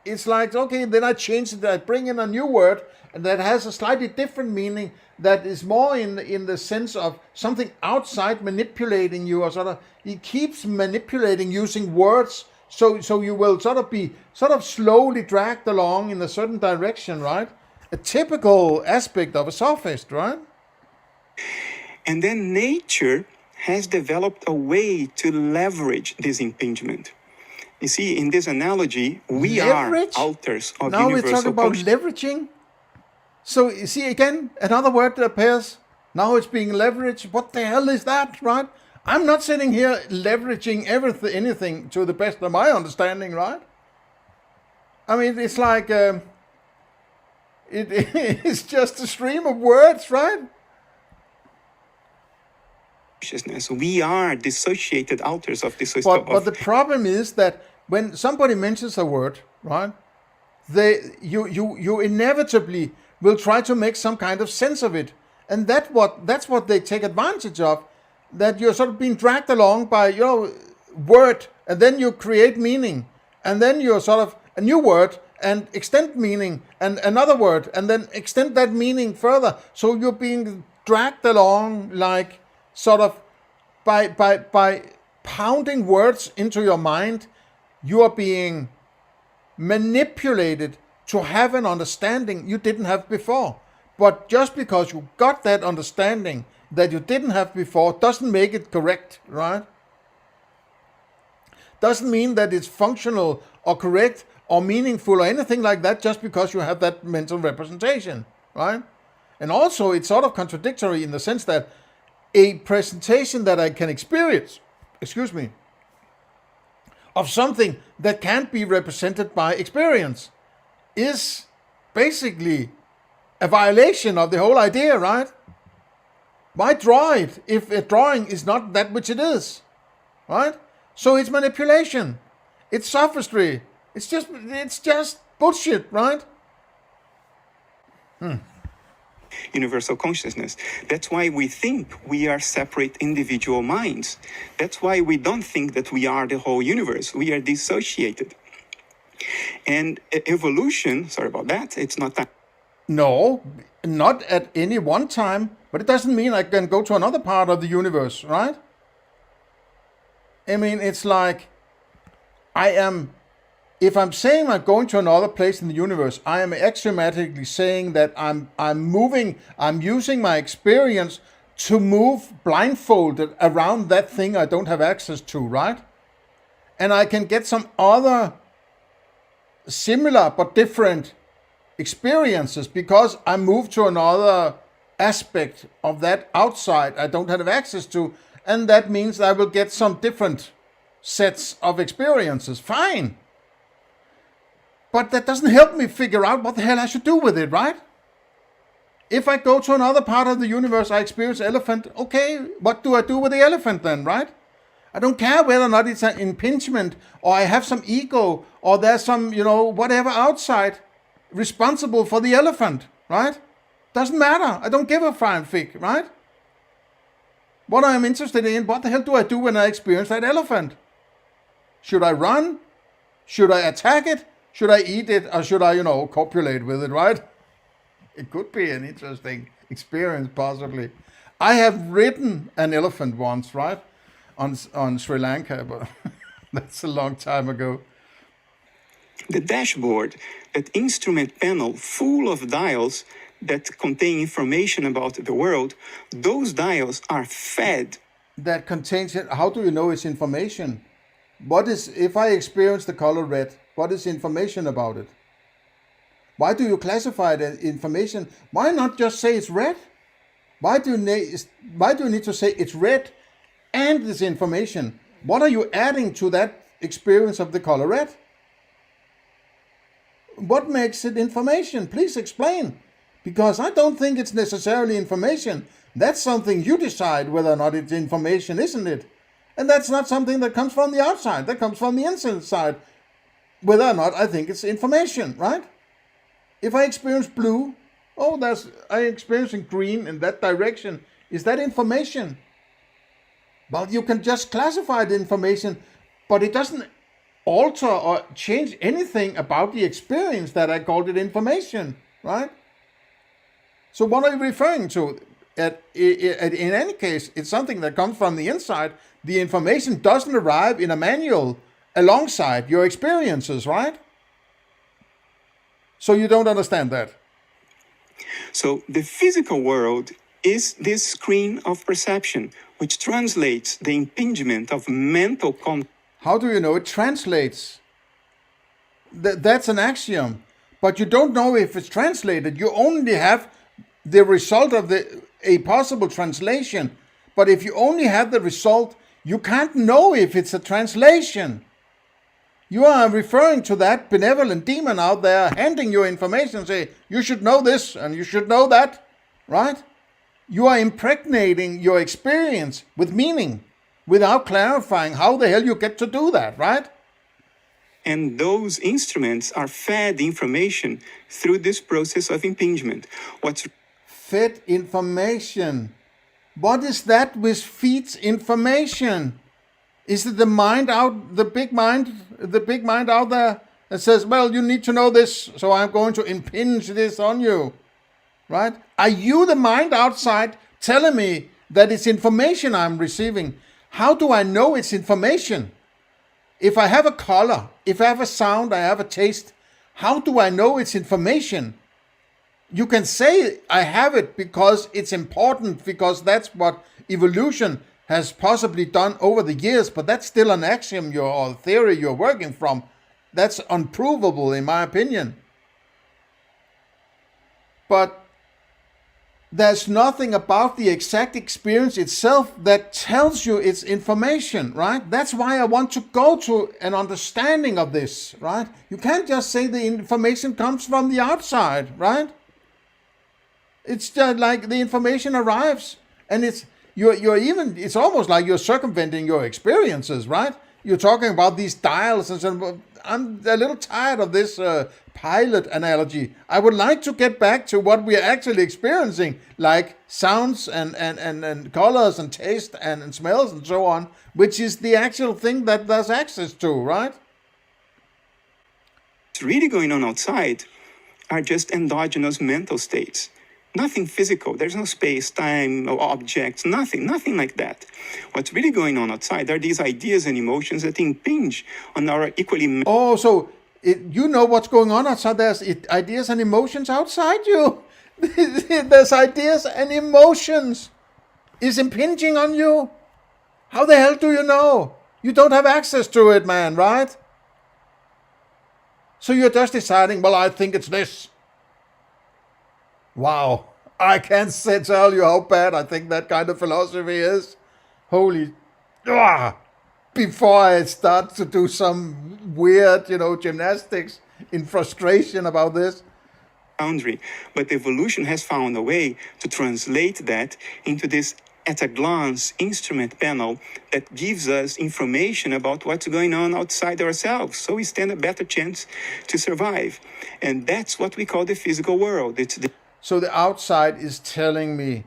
it's like, okay, then I change it, I bring in a new word, and that has a slightly different meaning, that is more in the sense of something outside manipulating you, or sort of, he keeps manipulating using words, so you will sort of be slowly dragged along in a certain direction, right? A typical aspect of a sophist, right? And then nature has developed a way to leverage this impingement. You see, in this analogy, we Leverage? are alters of Now we're universal talking about consciousness. leveraging. So you see again, another word appears. Now it's being leveraged. What the hell is that, right? I'm not sitting here leveraging anything to the best of my understanding, right? I mean, it's like it's just a stream of words, right? We are dissociated alters of this. But the problem is that when somebody mentions a word, right, you inevitably will try to make some kind of sense of it, and that's what they take advantage of. That you're sort of being dragged along by word, and then you create meaning, and then you're sort of a new word and extend meaning, and another word, and then extend that meaning further. So you're being dragged along like sort of by pounding words into your mind. You are being manipulated to have an understanding you didn't have before. But just because you got that understanding that you didn't have before doesn't make it correct, right? Doesn't mean that it's functional or correct or meaningful or anything like that just because you have that mental representation, right? And also it's sort of contradictory in the sense that a presentation that I can experience, of something that can't be represented by experience is basically a violation of the whole idea, right? Why draw it if a drawing is not that which it is, right? So it's manipulation, it's sophistry, it's just bullshit, right? Universal consciousness. That's why we think we are separate individual minds. That's why we don't think that we are the whole universe. We are dissociated. And evolution, sorry about that, it's not that. No, not at any one time, but it doesn't mean I can go to another part of the universe, right? I mean, it's like if I'm saying I'm going to another place in the universe, I am axiomatically saying that I'm using my experience to move blindfolded around that thing I don't have access to, right? And I can get some other similar but different experiences because I move to another aspect of that outside I don't have access to, and that means I will get some different sets of experiences. Fine. But that doesn't help me figure out what the hell I should do with it, right? If I go to another part of the universe, I experience elephant. Okay, what do I do with the elephant then, right? I don't care whether or not it's an impingement or I have some ego or there's some, whatever outside responsible for the elephant, right? Doesn't matter. I don't give a flying fig, right? What I'm interested in, what the hell do I do when I experience that elephant? Should I run? Should I attack it? Should I eat it, or should I, copulate with it, right? It could be an interesting experience, possibly. I have ridden an elephant once, right, on Sri Lanka, but that's a long time ago. The dashboard, that instrument panel full of dials that contain information about the world, those dials are fed. That contains it. How do you know it's information? What is, if I experience the color red, what is information about it? Why do you classify it as information? Why not just say it's red? Why do you need to say it's red and it's information? What are you adding to that experience of the color red? What makes it information? Please explain. Because I don't think it's necessarily information. That's something you decide whether or not it's information, isn't it? And that's not something that comes from the outside. That comes from the inside, whether or not I think it's information, right? If I experience blue, I experiencing green in that direction. Is that information? Well, you can just classify the information, but it doesn't alter or change anything about the experience that I called it information, right? So what are you referring to? In any case, it's something that comes from the inside. The information doesn't arrive in a manual alongside your experiences, right? So you don't understand that. So the physical world is this screen of perception, which translates the impingement of mental How do you know it translates? That's an axiom. But you don't know if it's translated. You only have the result of a possible translation. But if you only have the result, you can't know if it's a translation. You are referring to that benevolent demon out there handing you information, say, you should know this and you should know that, right? You are impregnating your experience with meaning without clarifying how the hell you get to do that, right? And those instruments are fed information through this process of impingement. What's fed information? What is that which feeds information? Is it the mind out, the big mind out there that says, well, you need to know this, so I'm going to impinge this on you, right? Are you the mind outside telling me that it's information I'm receiving? How do I know it's information? If I have a color, if I have a sound, I have a taste, how do I know it's information? You can say I have it because it's important, because that's what evolution has possibly done over the years, but that's still an axiom or theory you're working from. That's unprovable in my opinion. But there's nothing about the exact experience itself that tells you it's information, right? That's why I want to go to an understanding of this, right? You can't just say the information comes from the outside, right? It's just like the information arrives, and it's almost like you're circumventing your experiences, right? You're talking about these dials and so. I'm a little tired of this pilot analogy. I would like to get back to what we are actually experiencing, like sounds and colors and taste and smells and so on, which is the actual thing that there's access to, right? What's really going on outside are just endogenous mental states. Nothing physical. There's no space, time, or objects, nothing like that. What's really going on outside are these ideas and emotions that impinge on our equally... So you know what's going on outside. There's ideas and emotions outside you. There's ideas and emotions is impinging on you. How the hell do you know? You don't have access to it, man, right? So you're just deciding, well, I think it's this. Wow, I can't tell you how bad I think that kind of philosophy is. Holy, before I start to do some weird, gymnastics in frustration about this. Boundary, but evolution has found a way to translate that into this at-a-glance instrument panel that gives us information about what's going on outside ourselves, so we stand a better chance to survive. And that's what we call the physical world. So the outside is telling me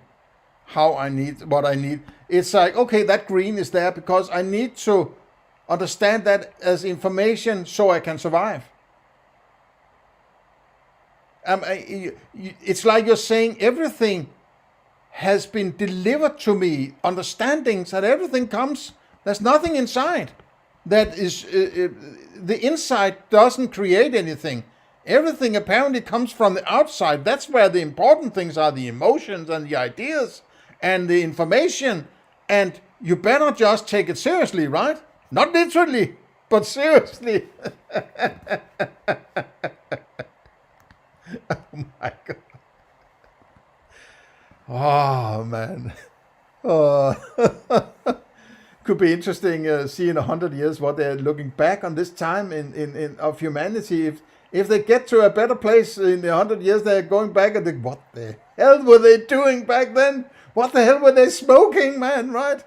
what I need. It's like, okay, that green is there because I need to understand that as information so I can survive. It's like you're saying everything has been delivered to me, understandings that everything comes, there's nothing inside. That is, the inside doesn't create anything. Everything apparently comes from the outside. That's where the important things are, the emotions and the ideas and the information. And you better just take it seriously, right? Not literally, but seriously. Oh my God. Oh, man. Could be interesting see in 100 years what they're looking back on this time of humanity. If they get to a better place in the 100 years, they're going back and think, what the hell were they doing back then? What the hell were they smoking, man, right?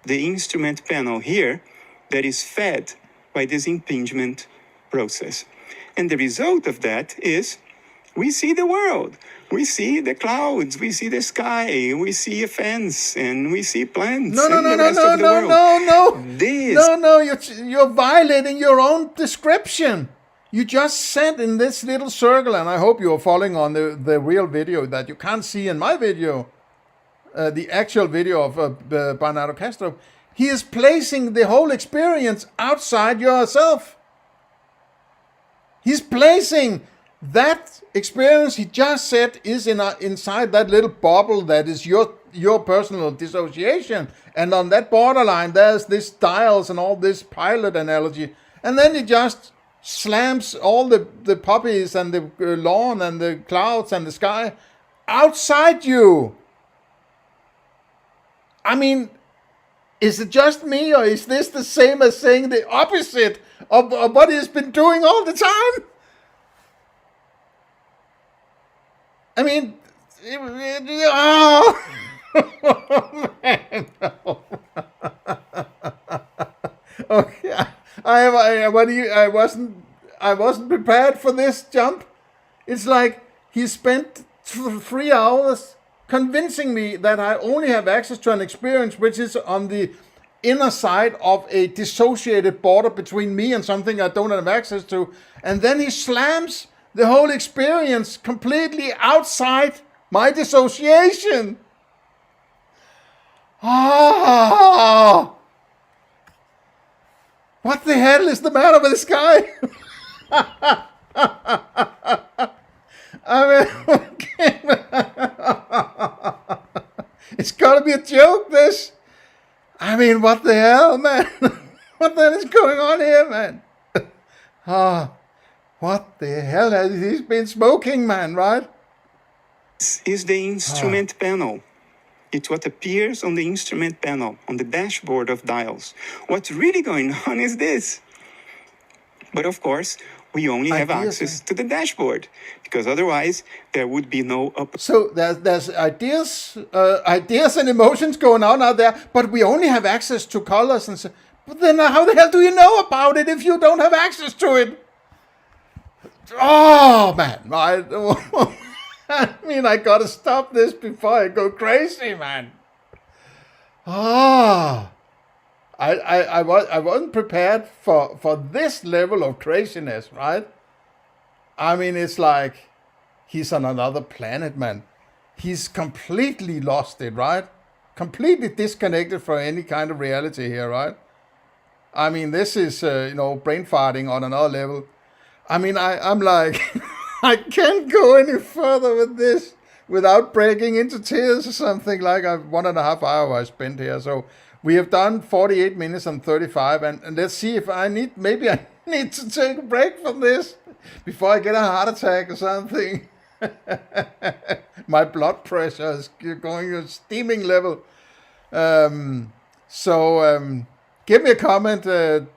The instrument panel here that is fed by this impingement process. And the result of that is we see the world. We see the clouds, we see the sky, we see a fence, and we see plants No, and the rest of the world. You're violating your own description. You just said in this little circle, and I hope you're following on the real video that you can't see in my video, the actual video of Bernardo Kastrup. He is placing the whole experience outside yourself. He's placing that experience he just said is inside that little bubble that is your personal dissociation. And on that borderline, there's this dials and all this pilot analogy. And then he just slams all the puppies and the lawn and the clouds and the sky outside you. I mean, is it just me, or is this the same as saying the opposite of what he's been doing all the time? I mean, oh, man. Okay, I wasn't prepared for this jump. It's like he spent 3 hours convincing me that I only have access to an experience which is on the inner side of a dissociated border between me and something I don't have access to. And then he slams the whole experience completely outside my dissociation. Oh, what the hell is the matter with this guy? I mean, okay. It's gotta be a joke, this. I mean, what the hell, man? What the hell is going on here, man? What the hell has he been smoking, man, right? This is the instrument panel. It's what appears on the instrument panel, on the dashboard of dials. What's really going on is this. But of course, we only have access to the dashboard, because otherwise there would be no up. So there's ideas and emotions going on out there, but we only have access to colors and so. But then how the hell do you know about it if you don't have access to it? Oh man, I mean, I gotta stop this before I go crazy, man. I wasn't prepared for this level of craziness, right? I mean, it's like he's on another planet, man. He's completely lost it, right? Completely disconnected from any kind of reality here, right? I mean, this is, brain farting on another level. I mean, I'm like, I can't go any further with this without breaking into tears or something. Like 1.5 hours I spent here. So we have done 48 minutes and 35. And let's see if I need to take a break from this before I get a heart attack or something. My blood pressure is going to a steaming level. Give me a comment,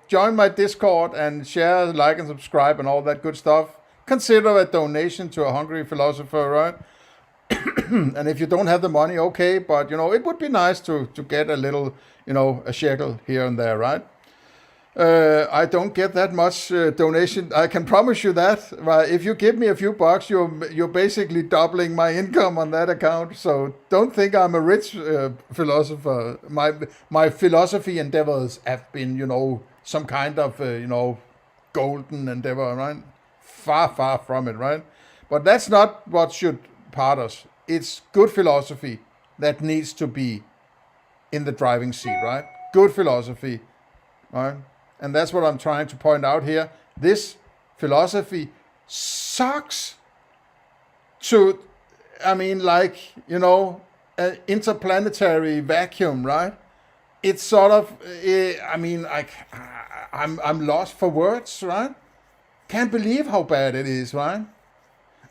join my Discord, and share, like, and subscribe, and all that good stuff. Consider a donation to a hungry philosopher, right? And if you don't have the money, okay, but, it would be nice to get a little, a shekel here and there, right? I don't get that much donation. I can promise you that. If you give me a few bucks, you're basically doubling my income on that account. So don't think I'm a rich philosopher. My philosophy endeavors have been, some kind of, golden endeavor, right? Far, far from it, right? But that's not what should part us. It's good philosophy that needs to be in the driving seat, right? Good philosophy, right? And that's what I'm trying to point out here. This philosophy sucks to, an interplanetary vacuum, right? It's sort of, I'm lost for words, right? Can't believe how bad it is, right?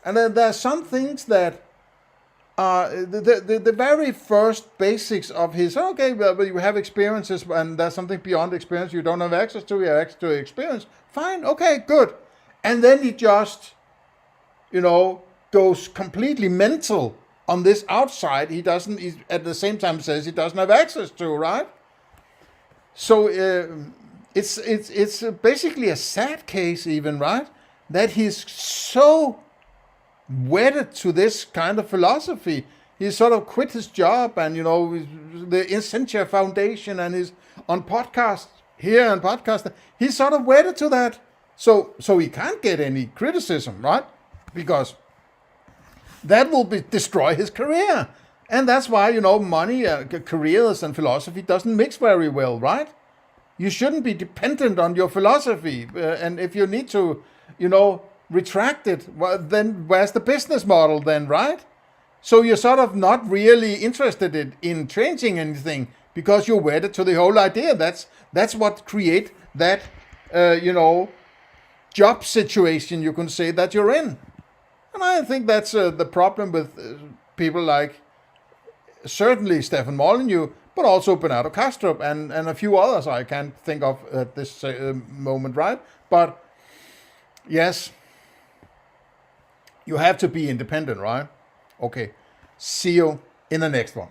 And then there are some things that the very first basics of his, okay, well, you have experiences and there's something beyond experience you don't have access to, you have access to experience. Fine, okay, good. And then he just, goes completely mental on this outside he at the same time says he doesn't have access to, right? So it's basically a sad case even, right? that he's so wedded to this kind of philosophy. He sort of quit his job and, the Essentia Foundation, and he's on podcast here and podcast. He's sort of wedded to that. So he can't get any criticism, right? Because that will destroy his career. And that's why, money, careers and philosophy doesn't mix very well, right? You shouldn't be dependent on your philosophy. And if you need to, retract it, well, then where's the business model then, right? So you're sort of not really interested in changing anything because you're wedded to the whole idea. That's what create that, job situation, you can say, that you're in. And I think that's the problem with people like certainly Stefan Molyneux, but also Bernardo Kastrup and a few others I can't think of at this moment, right? But yes, you have to be independent, right? Okay, see you in the next one.